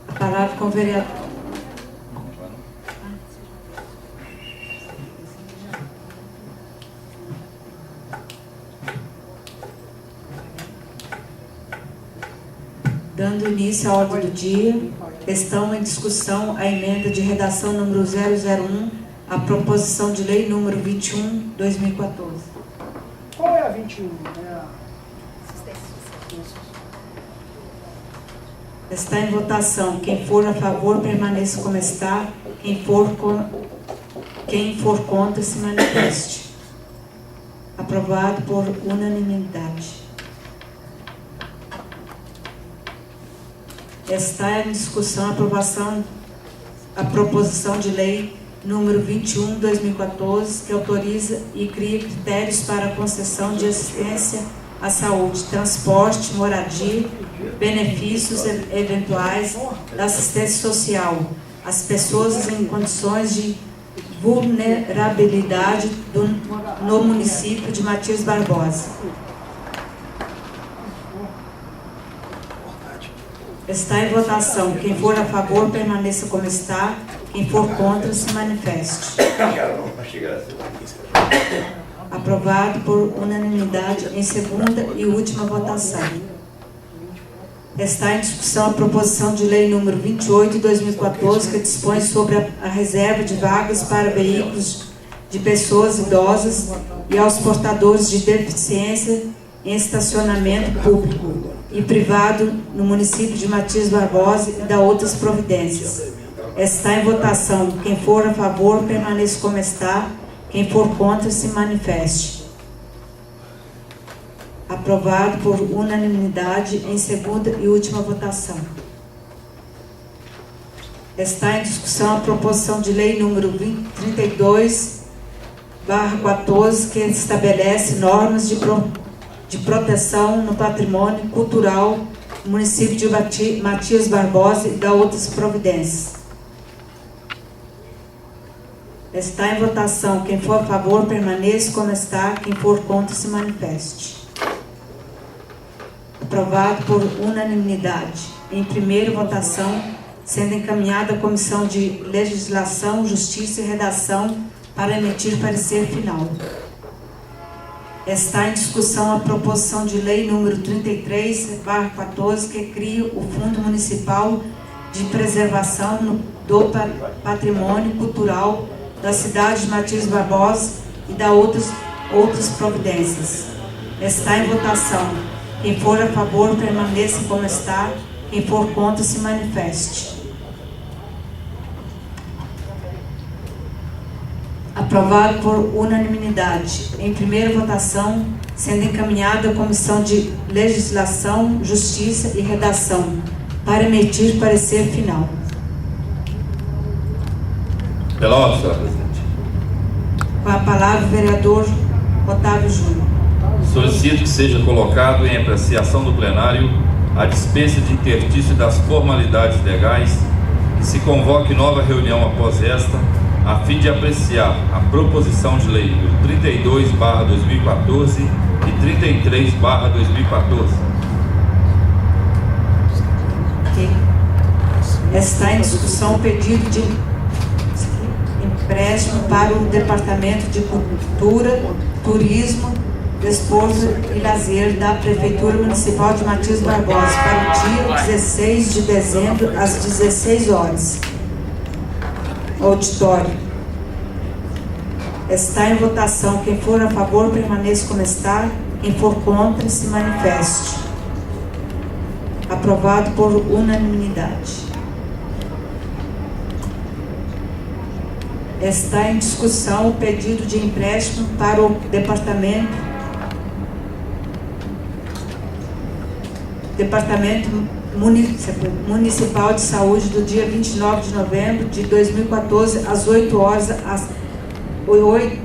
S1: A palavra com o vereador. Dando início à ordem do dia, estão em discussão a emenda de redação número 001, a proposição de lei número 21/2014.
S3: Qual é a 21? É a...
S1: Está em votação. Quem for a favor, permaneça como está. Quem for contra, se manifeste. Aprovado por unanimidade. Está em discussão a proposição de lei número 21/2014, que autoriza e cria critérios para a concessão de assistência à saúde, transporte, moradia, benefícios eventuais da assistência social às pessoas em condições de vulnerabilidade no município de Matias Barbosa. Está em votação. Quem for a favor, permaneça como está. Quem for contra, se manifeste. Aprovado por unanimidade em segunda e última votação. Está em discussão a proposição de lei número 28/2014, que dispõe sobre a reserva de vagas para veículos de pessoas idosas e aos portadores de deficiência em estacionamento público e privado no município de Matias Barbosa e da outras providências. Está em votação. Quem for a favor, permaneça como está. Quem for contra, se manifeste. Aprovado por unanimidade em segunda e última votação. Está em discussão a proposição de lei número 32/14, que estabelece normas de proteção no patrimônio cultural do município de Matias Barbosa e da outras providências. Está em votação. Quem for a favor, permaneça como está. Quem for contra, se manifeste. Aprovado por unanimidade. Em primeira votação, sendo encaminhada à Comissão de Legislação, Justiça e Redação para emitir parecer final. Está em discussão a proposição de lei número 33/14, que cria o Fundo Municipal de Preservação do Patrimônio Cultural da cidade de Matias Barbosa e da outras providências. Está em votação. Quem for a favor, permaneça como está. Quem for contra, se manifeste. Aprovado por unanimidade. Em primeira votação, sendo encaminhada à Comissão de Legislação, Justiça e Redação, para emitir parecer final.
S2: Pela ordem, senhora presidente.
S1: Com a palavra o vereador Otávio Júnior.
S2: Solicito que seja colocado em apreciação do plenário a dispensa de interstício das formalidades legais e se convoque nova reunião após esta, a fim de apreciar a proposição de lei número 32/2014 e 33/2014.
S1: Ok. Está em discussão o pedido de empréstimo para o Departamento de Cultura, Turismo, Desporto e Lazer da Prefeitura Municipal de Matias Barbosa para o dia 16 de dezembro, às 16 horas. Auditório. Está em votação. Quem for a favor, permaneça como está. Quem for contra, se manifeste. Aprovado por unanimidade. Está em discussão o pedido de empréstimo para o Departamento Municipal de Saúde do dia 29 de novembro de 2014, às 8 horas,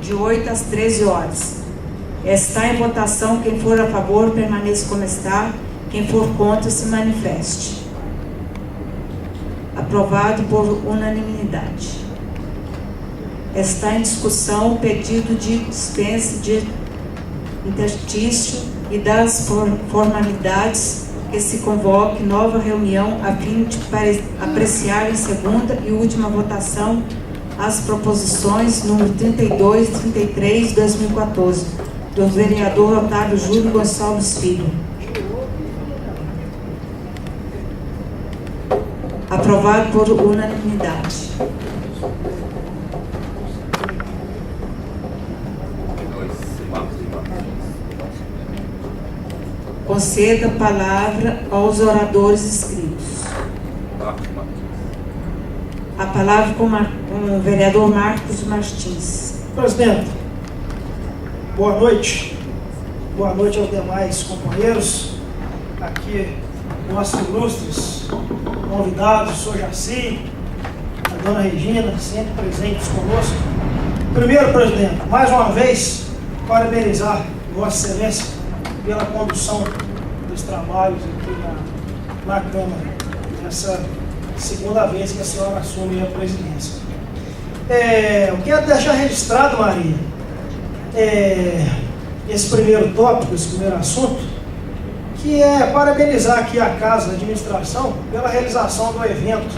S1: de 8 às 13 horas. Está em votação. Quem for a favor, permaneça como está. Quem for contra, se manifeste. Aprovado por unanimidade. Está em discussão o pedido de dispensa de interstício e das formalidades, que se convoque nova reunião a fim de apreciar em segunda e última votação as proposições número 32 e 33 de 2014, do vereador Otávio Júlio Gonçalves Filho. Aprovado por unanimidade. Conceda a palavra aos oradores inscritos. A palavra com o vereador Marcos Martins.
S3: Presidente, boa noite. Boa noite aos demais companheiros. Aqui, nossos ilustres convidados, o senhor Jaci, a dona Regina, sempre presentes conosco. Primeiro, presidente, mais uma vez, parabenizar Vossa Excelência pela condução dos trabalhos aqui na Câmara, nessa segunda vez que a senhora assume a presidência. Eu quero deixar registrado, Maria, esse primeiro tópico, esse primeiro assunto, que é parabenizar aqui a Casa da Administração pela realização do evento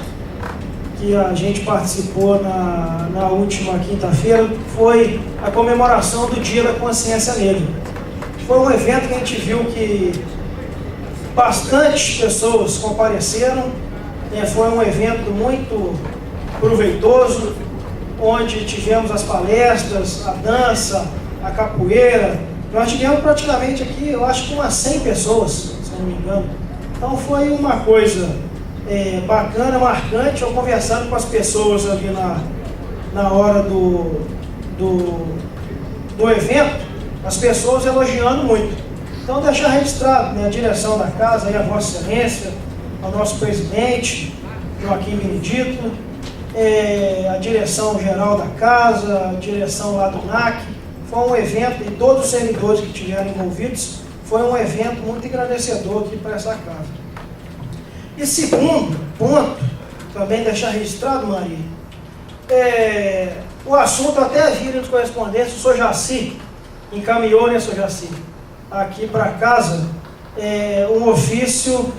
S3: que a gente participou na última quinta-feira, foi a comemoração do Dia da Consciência Negra. Foi um evento que a gente viu que bastante pessoas compareceram. Foi um evento muito proveitoso, onde tivemos as palestras, a dança, a capoeira. Nós tivemos praticamente aqui, eu acho que umas 100 pessoas, se não me engano. Então foi uma coisa bacana, marcante. Eu conversando com as pessoas ali na hora do evento, as pessoas elogiando muito. Então deixar registrado, né, a direção da casa, aí a Vossa Excelência, ao nosso presidente, Joaquim Benedito, a direção geral da casa, a direção lá do NAC. Foi um evento, e todos os servidores que estiveram envolvidos, foi um evento muito engrandecedor aqui para essa casa. E segundo ponto, também deixar registrado, Maria, o assunto até vira de correspondência, o senhor Jaci encaminhou, né, senhor Jaci, aqui para casa, um ofício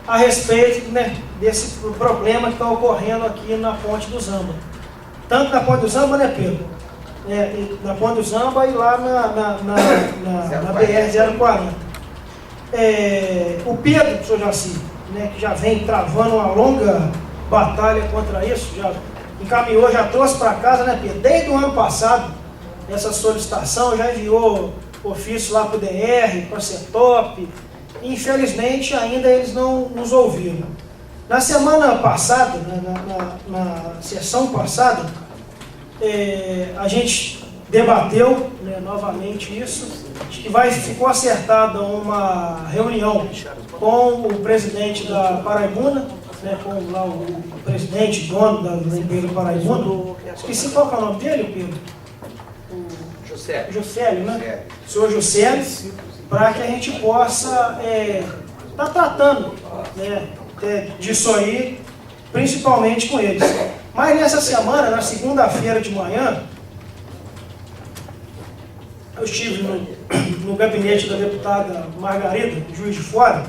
S3: a respeito, né, desse problema que está ocorrendo aqui na Ponte do Zamba. Tanto na Ponte do Zamba, né, Pedro? Na Ponte do Zamba e lá na BR-040. O Pedro, senhor Jaci, né, que já vem travando uma longa batalha contra isso, já encaminhou, já trouxe para casa, né, Pedro? Desde o ano passado, essa solicitação, já enviou ofício lá para o DR, para a CETOP. Infelizmente, ainda eles não nos ouviram. Na semana passada, na sessão passada, a gente debateu, né, novamente isso. Acho que ficou acertada uma reunião com o presidente da Paraibuna, né, com lá o presidente, dono da empresa Paraibuna. Esqueci qual que é o nome dele, Pedro? Juscelio, né? O senhor Juscelio, para que a gente possa estar tratando, né, disso aí, principalmente com eles. Mas nessa semana, na segunda-feira de manhã, eu estive no gabinete da deputada Margarida, Juiz de Fora,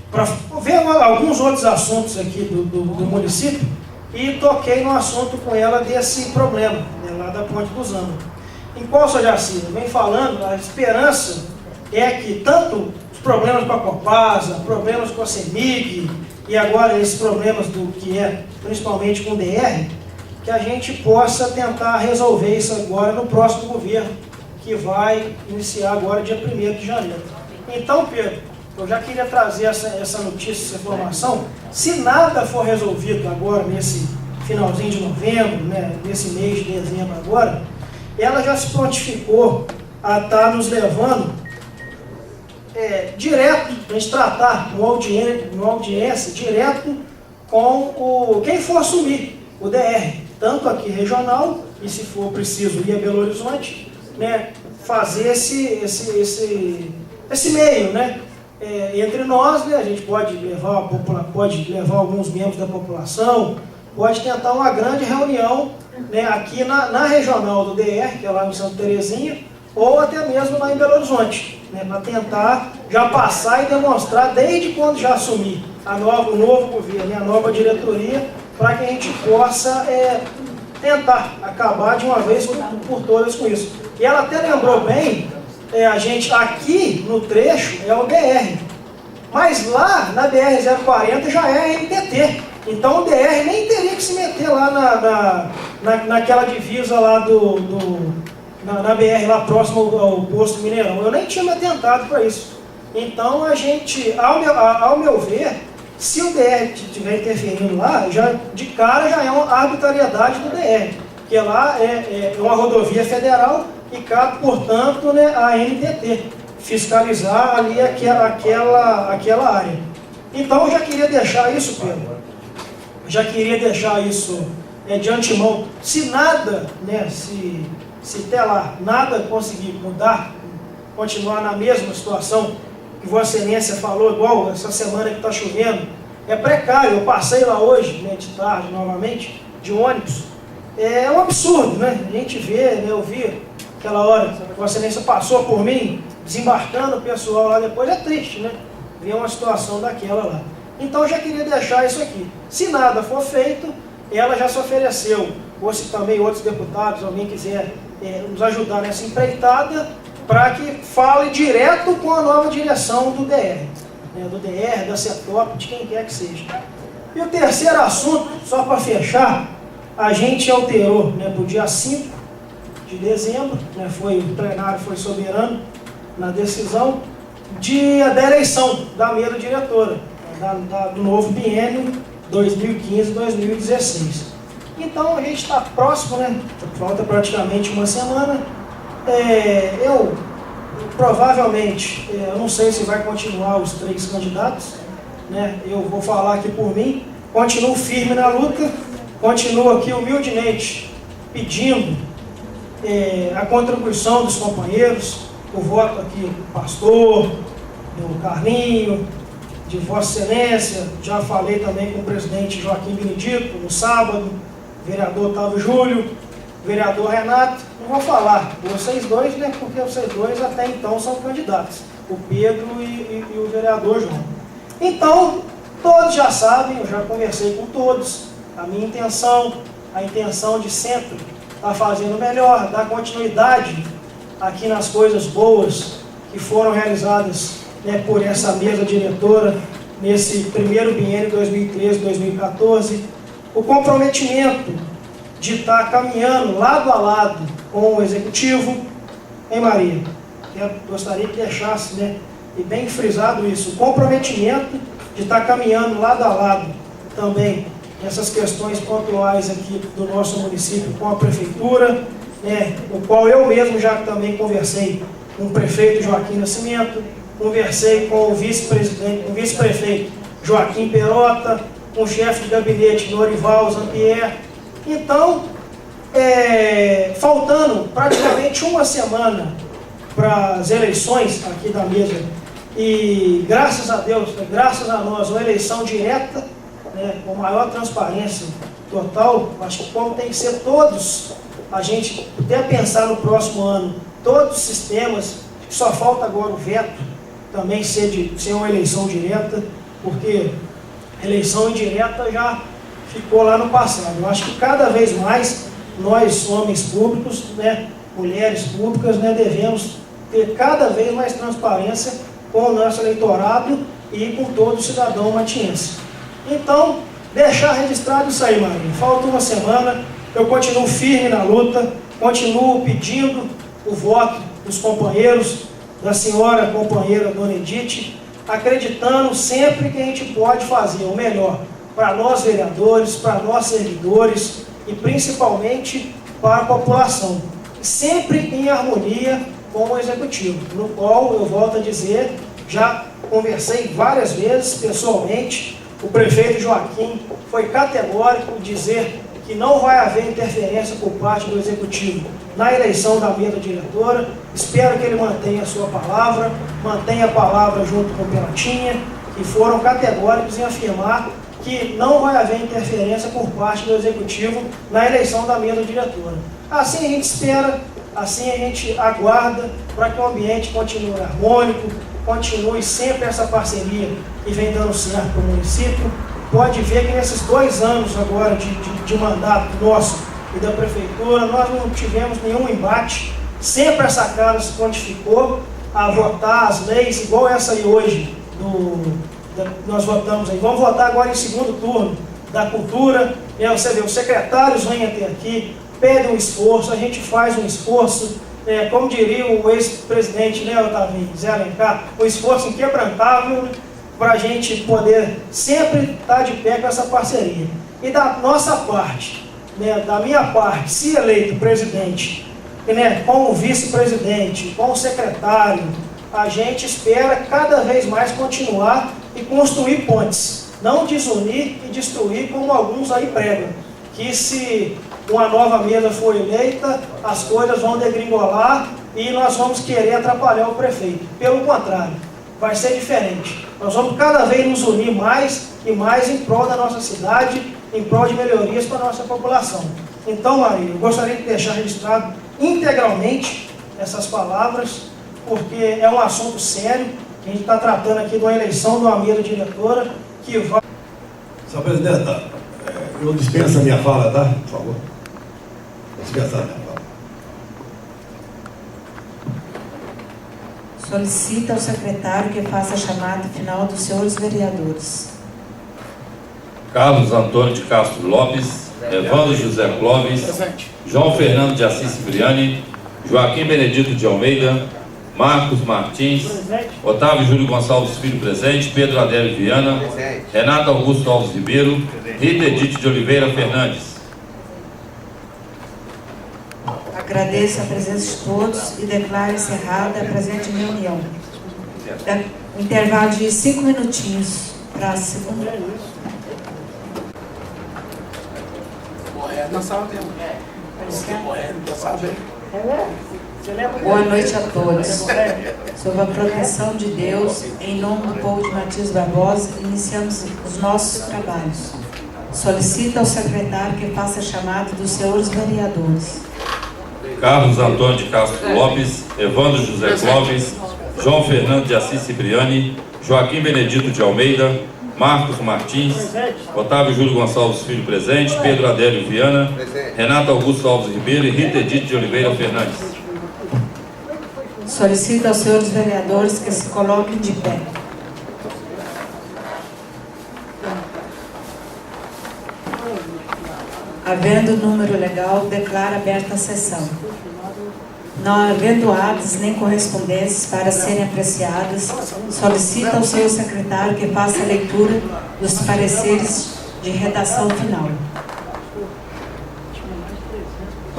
S3: para ver alguns outros assuntos aqui do município, e toquei no assunto com ela desse problema, né, lá da Ponte do Zama. Em qual, Sr. Jaci, vem falando, a esperança é que tanto os problemas com a Copasa, problemas com a CEMIG, e agora esses problemas do que é principalmente com o DR, que a gente possa tentar resolver isso agora no próximo governo, que vai iniciar agora dia 1º de janeiro. Então, Pedro, eu já queria trazer essa notícia, essa informação. Se nada for resolvido agora, nesse finalzinho de novembro, né, nesse mês de dezembro agora, ela já se prontificou a estar nos levando direto, para a gente tratar numa audiência direto com quem for assumir o DR, tanto aqui regional, e se for preciso ir a Belo Horizonte, né, fazer esse meio, né, entre nós, né, a gente pode levar alguns membros da população, pode tentar uma grande reunião, né, aqui na regional do DR, que é lá em Santa Terezinha, ou até mesmo lá em Belo Horizonte, né, para tentar já passar e demonstrar desde quando já assumir o novo governo e a nova diretoria, para que a gente possa tentar acabar de uma vez por todas com isso. E ela até lembrou bem, a gente aqui no trecho é o DR, mas lá na BR-040 já é a MTT. Então o DR nem teria que se meter lá naquela divisa lá na BR, lá próximo ao posto Mineirão. Eu nem tinha me atentado para isso. Então a gente, ao meu ver, se o DR estiver interferindo lá, já, de cara já é uma arbitrariedade do DR, porque lá é uma rodovia federal e cabe, portanto, né, a ANTT fiscalizar ali aquela área. Então eu já queria deixar isso, Pedro, de antemão. Se nada, né, se até lá nada conseguir mudar, continuar na mesma situação que Vossa Excelência falou, igual essa semana que está chovendo, é precário. Eu passei lá hoje, né, de tarde novamente, de ônibus. É um absurdo, né? A gente vê, né, eu vi aquela hora, Vossa Excelência passou por mim, desembarcando o pessoal lá depois, é triste, né? Ver uma situação daquela lá. Então eu já queria deixar isso aqui. Se nada for feito, ela já se ofereceu, ou se também outros deputados, alguém quiser nos ajudar nessa empreitada, para que fale direto com a nova direção do DR, né, do DR, da CETOP, de quem quer que seja. E o terceiro assunto, só para fechar, a gente alterou, né, para o dia 5 de dezembro, né, o plenário foi soberano na decisão da eleição da mesa diretora, do novo biênio 2015-2016. Então a gente está próximo, né? Falta praticamente uma semana. Eu provavelmente, eu não sei se vai continuar os 3 candidatos, né? Eu vou falar aqui por mim, continuo firme na luta, continuo aqui humildemente pedindo a contribuição dos companheiros, o voto aqui do pastor, do Carlinho, de Vossa Excelência. Já falei também com o presidente Joaquim Benedito no sábado, vereador Otávio Júlio, vereador Renato. Não vou falar vocês dois, né, porque vocês dois até então são candidatos, o Pedro e o vereador João. Então, todos já sabem, eu já conversei com todos, a minha intenção, a intenção de sempre estar fazendo melhor, dar continuidade aqui nas coisas boas que foram realizadas, né, por essa mesa diretora nesse primeiro biênio 2013-2014, o comprometimento de estar caminhando lado a lado com o Executivo, hein, Maria? Eu gostaria que deixasse, né, e bem frisado isso, o comprometimento de estar caminhando lado a lado também nessas questões pontuais aqui do nosso município com a Prefeitura, né, o qual eu mesmo já também conversei com o prefeito Joaquim Nascimento, conversei com o vice-presidente, com o vice-prefeito Joaquim Perota, com o chefe de gabinete Norival Zampier. Então, faltando praticamente uma semana para as eleições aqui da mesa, e graças a Deus, graças a nós, uma eleição direta, né, com maior transparência total, acho que como tem que ser todos, a gente até pensar no próximo ano, todos os sistemas, que só falta agora o veto, também ser uma eleição direta, porque eleição indireta já ficou lá no passado. Eu acho que cada vez mais nós, homens públicos, né, mulheres públicas, né, devemos ter cada vez mais transparência com o nosso eleitorado e com todo o cidadão matiense. Então, deixar registrado isso aí, Marinho. Falta uma semana, eu continuo firme na luta, continuo pedindo o voto dos companheiros, da senhora companheira Dona Edith, acreditando sempre que a gente pode fazer o melhor para nós vereadores, para nós servidores e principalmente para a população, sempre em harmonia com o Executivo, no qual, eu volto a dizer, já conversei várias vezes pessoalmente, o prefeito Joaquim foi categórico em dizer que não vai haver interferência por parte do Executivo na eleição da mesa diretora. Espero que ele mantenha a sua palavra, mantenha a palavra junto com o Pelotinha, que foram categóricos em afirmar que não vai haver interferência por parte do Executivo na eleição da mesa diretora. Assim a gente espera, assim a gente aguarda para que o ambiente continue harmônico, continue sempre essa parceria que vem dando certo para o município. Pode ver que nesses 2 anos agora de mandato nosso e da prefeitura, nós não tivemos nenhum embate, sempre essa casa se quantificou a votar as leis, igual essa aí hoje, nós votamos aí. Vamos votar agora em segundo turno da cultura, você vê, os secretários vêm até aqui, pedem um esforço, a gente faz um esforço, como diria o ex-presidente, né, Otavinho, Zé Alencar, um esforço inquebrantável, para a gente poder sempre estar de pé com essa parceria. E da nossa parte, né, da minha parte, se eleito presidente, né, com o vice-presidente, com o secretário, a gente espera cada vez mais continuar e construir pontes, não desunir e destruir como alguns aí pregam, que se uma nova mesa for eleita, as coisas vão degringolar e nós vamos querer atrapalhar o prefeito. Pelo contrário, vai ser diferente. Nós vamos cada vez nos unir mais e mais em prol da nossa cidade, em prol de melhorias para a nossa população. Então, Maria, eu gostaria de deixar registrado integralmente essas palavras, porque é um assunto sério, que a gente está tratando aqui de uma eleição de uma mesa diretora que vai...
S4: Senhora Presidenta, eu dispenso a minha fala, tá? Por favor. Dispensar a minha fala.
S1: Solicita ao secretário que faça a chamada final dos senhores vereadores.
S2: Carlos Antônio de Castro Lopes, Evandro José Clóvis, João Fernando de Assis Cipriani, Joaquim Benedito de Almeida, Marcos Martins, Otávio Júlio Gonçalves Filho presente, Pedro Adélio Viana, Renato Augusto Alves Ribeiro, Rita Edith de Oliveira Fernandes.
S1: Agradeço a presença de todos e declaro encerrada a presente reunião. Intervalo de 5 minutinhos para a segunda. Boa noite a todos. Sob a proteção de Deus, em nome do povo de Matias Barbosa, iniciamos os nossos trabalhos. Solicito ao secretário que faça a chamada dos senhores vereadores.
S2: Carlos Antônio de Castro Lopes, Evandro José Clóvis, João Fernando de Assis Cipriani, Joaquim Benedito de Almeida, Marcos Martins, Otávio Júlio Gonçalves Filho presente, Pedro Adélio Viana, Renato Augusto Alves Ribeiro e Rita Edith de Oliveira Fernandes.
S1: Solicito aos senhores vereadores que se coloquem de pé. Havendo número legal, declaro aberta a sessão. Não havendo atos nem correspondências para serem apreciadas, solicito ao senhor secretário que faça a leitura dos pareceres de redação final.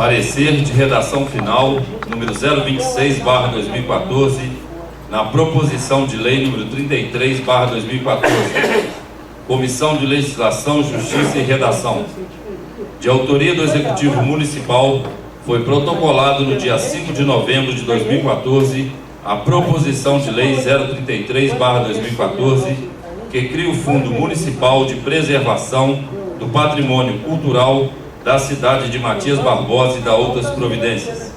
S2: Parecer de redação final, número 026/2014, na proposição de lei número 33/2014. Comissão de Legislação, Justiça e Redação. De autoria do Executivo Municipal, foi protocolado no dia 5 de novembro de 2014 a proposição de lei 033/2014, que cria o Fundo Municipal de Preservação do Patrimônio Cultural da cidade de Matias Barbosa e da outras providências.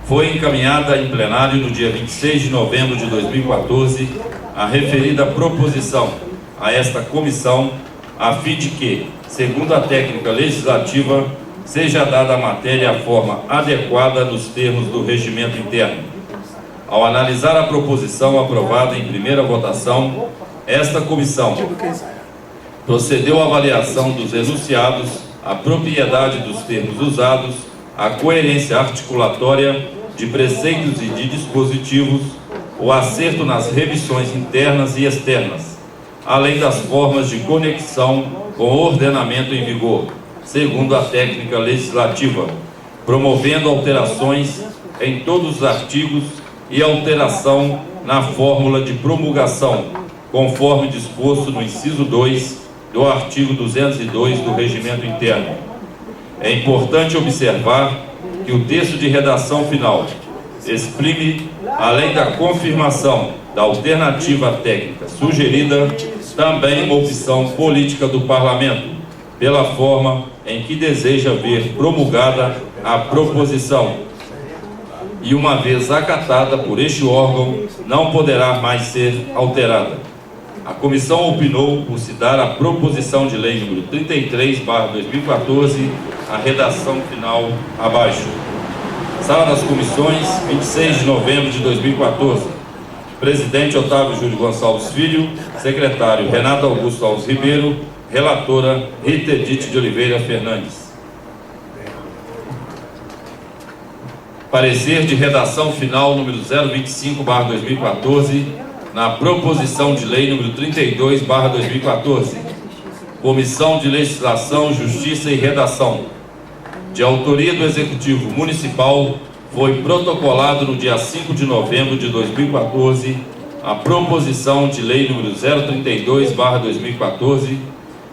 S2: Foi encaminhada em plenário no dia 26 de novembro de 2014 a referida proposição a esta comissão, a fim de que, segundo a técnica legislativa, seja dada a matéria a forma adequada nos termos do regimento interno. Ao analisar a proposição aprovada em primeira votação, esta comissão procedeu à avaliação dos enunciados, a propriedade dos termos usados, a coerência articulatória de preceitos e de dispositivos, o acerto nas revisões internas e externas, além das formas de conexão com o ordenamento em vigor, segundo a técnica legislativa, promovendo alterações em todos os artigos e alteração na fórmula de promulgação, conforme disposto no inciso 2 do artigo 202 do Regimento Interno. É importante observar que o texto de redação final exprime, além da confirmação da alternativa técnica sugerida, também uma opção política do Parlamento, pela forma em que deseja ver promulgada a proposição, e uma vez acatada por este órgão, não poderá mais ser alterada. A comissão opinou por se dar a proposição de lei número 33/2014, a redação final abaixo. Sala das Comissões, 26 de novembro de 2014. Presidente Otávio Júlio Gonçalves Filho, secretário Renato Augusto Alves Ribeiro, relatora Rita Edith de Oliveira Fernandes. Parecer de redação final número 025/2014, na proposição de lei número 32/2014, Comissão de Legislação, Justiça e Redação. De autoria do Executivo Municipal, foi protocolado no dia 5 de novembro de 2014 a proposição de lei número 032/2014,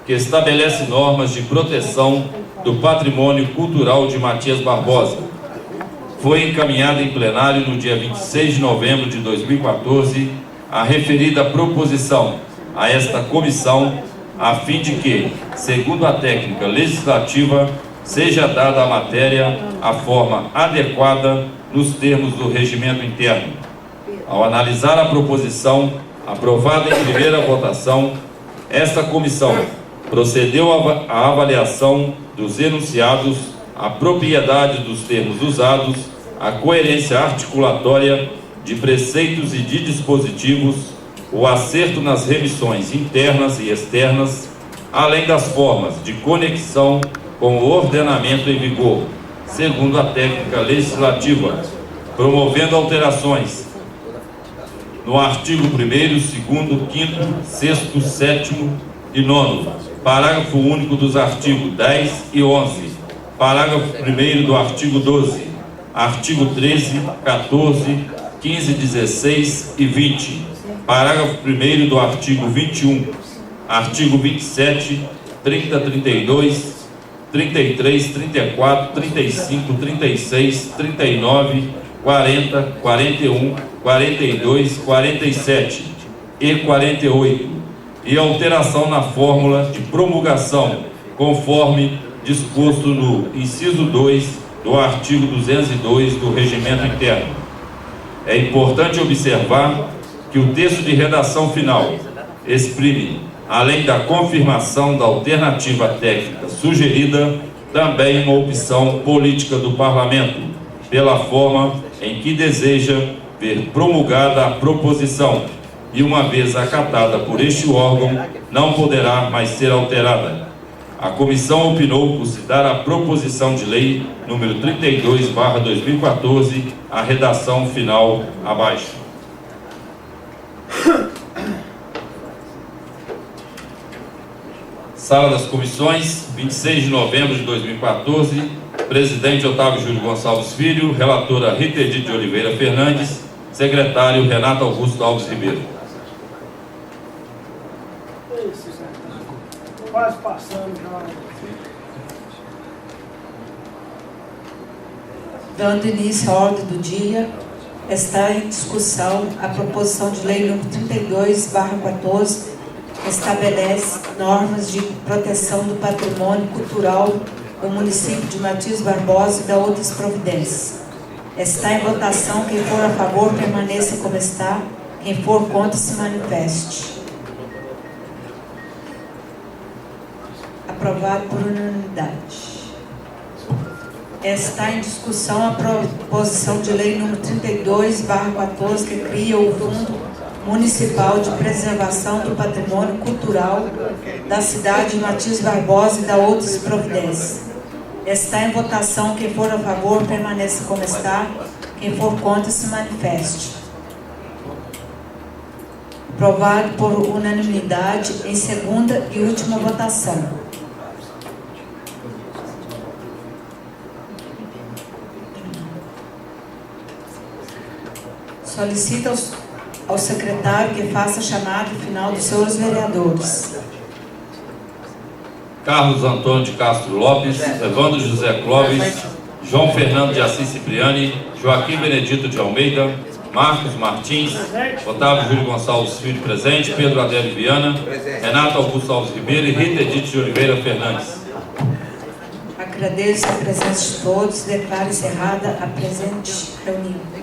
S2: que estabelece normas de proteção do patrimônio cultural de Matias Barbosa. Foi encaminhada em plenário no dia 26 de novembro de 2014 a referida proposição a esta comissão, a fim de que, segundo a técnica legislativa, seja dada a matéria a forma adequada nos termos do regimento interno. Ao analisar a proposição aprovada em primeira votação, esta comissão procedeu à avaliação dos enunciados, a propriedade dos termos usados, a coerência articulatória de preceitos e de dispositivos, o acerto nas remissões internas e externas, além das formas de conexão com o ordenamento em vigor, segundo a técnica legislativa, promovendo alterações no artigo 1º, 2º, 5º, 6º, 7º e 9º, parágrafo único dos artigos 10 e 11, parágrafo 1º do artigo 12, artigo 13, 14, 15, 16 e 20, parágrafo 1º do artigo 21, artigo 27, 30, 32, 33, 34, 35, 36, 39, 40, 41, 42, 47 e 48, e alteração na fórmula de promulgação, conforme disposto no inciso 2 do artigo 202 do Regimento Interno. É importante observar que o texto de redação final exprime, além da confirmação da alternativa técnica sugerida, também uma opção política do Parlamento, pela forma em que deseja ver promulgada a proposição, e uma vez acatada por este órgão, não poderá mais ser alterada. A comissão opinou por se dar a proposição de lei número 32/2014, a redação final abaixo. Sala das Comissões, 26 de novembro de 2014, Presidente Otávio Júlio Gonçalves Filho. Relatora Rita Edith de Oliveira Fernandes. Secretário Renato Augusto Alves Ribeiro.
S3: Quase passando já.
S1: Dando início à ordem do dia, está em discussão a proposição de lei número 32/14, que estabelece normas de proteção do patrimônio cultural do município de Matias Barbosa e da outras providências. Está em votação. Quem for a favor, permaneça como está. Quem for contra, se manifeste. Aprovado por unanimidade. Está em discussão a proposição de lei número 32/14, que cria o Fundo Municipal de Preservação do Patrimônio Cultural da cidade de Matias Barbosa e da outras providências. Está em votação. Quem for a favor, permaneça como está. Quem for contra, se manifeste. Aprovado por unanimidade em segunda e última votação. Solicita ao secretário que faça a chamada final dos senhores vereadores.
S2: Carlos Antônio de Castro Lopes, Evandro José Clóvis, João Fernando de Assis Cipriani, Joaquim Benedito de Almeida, Marcos Martins, Otávio Júlio Gonçalves Filho presente, Pedro Adélio Viana, Renato Augusto Alves Ribeiro e Rita Edith de Oliveira Fernandes.
S1: Agradeço a presença de todos. Declaro encerrada a presente reunião.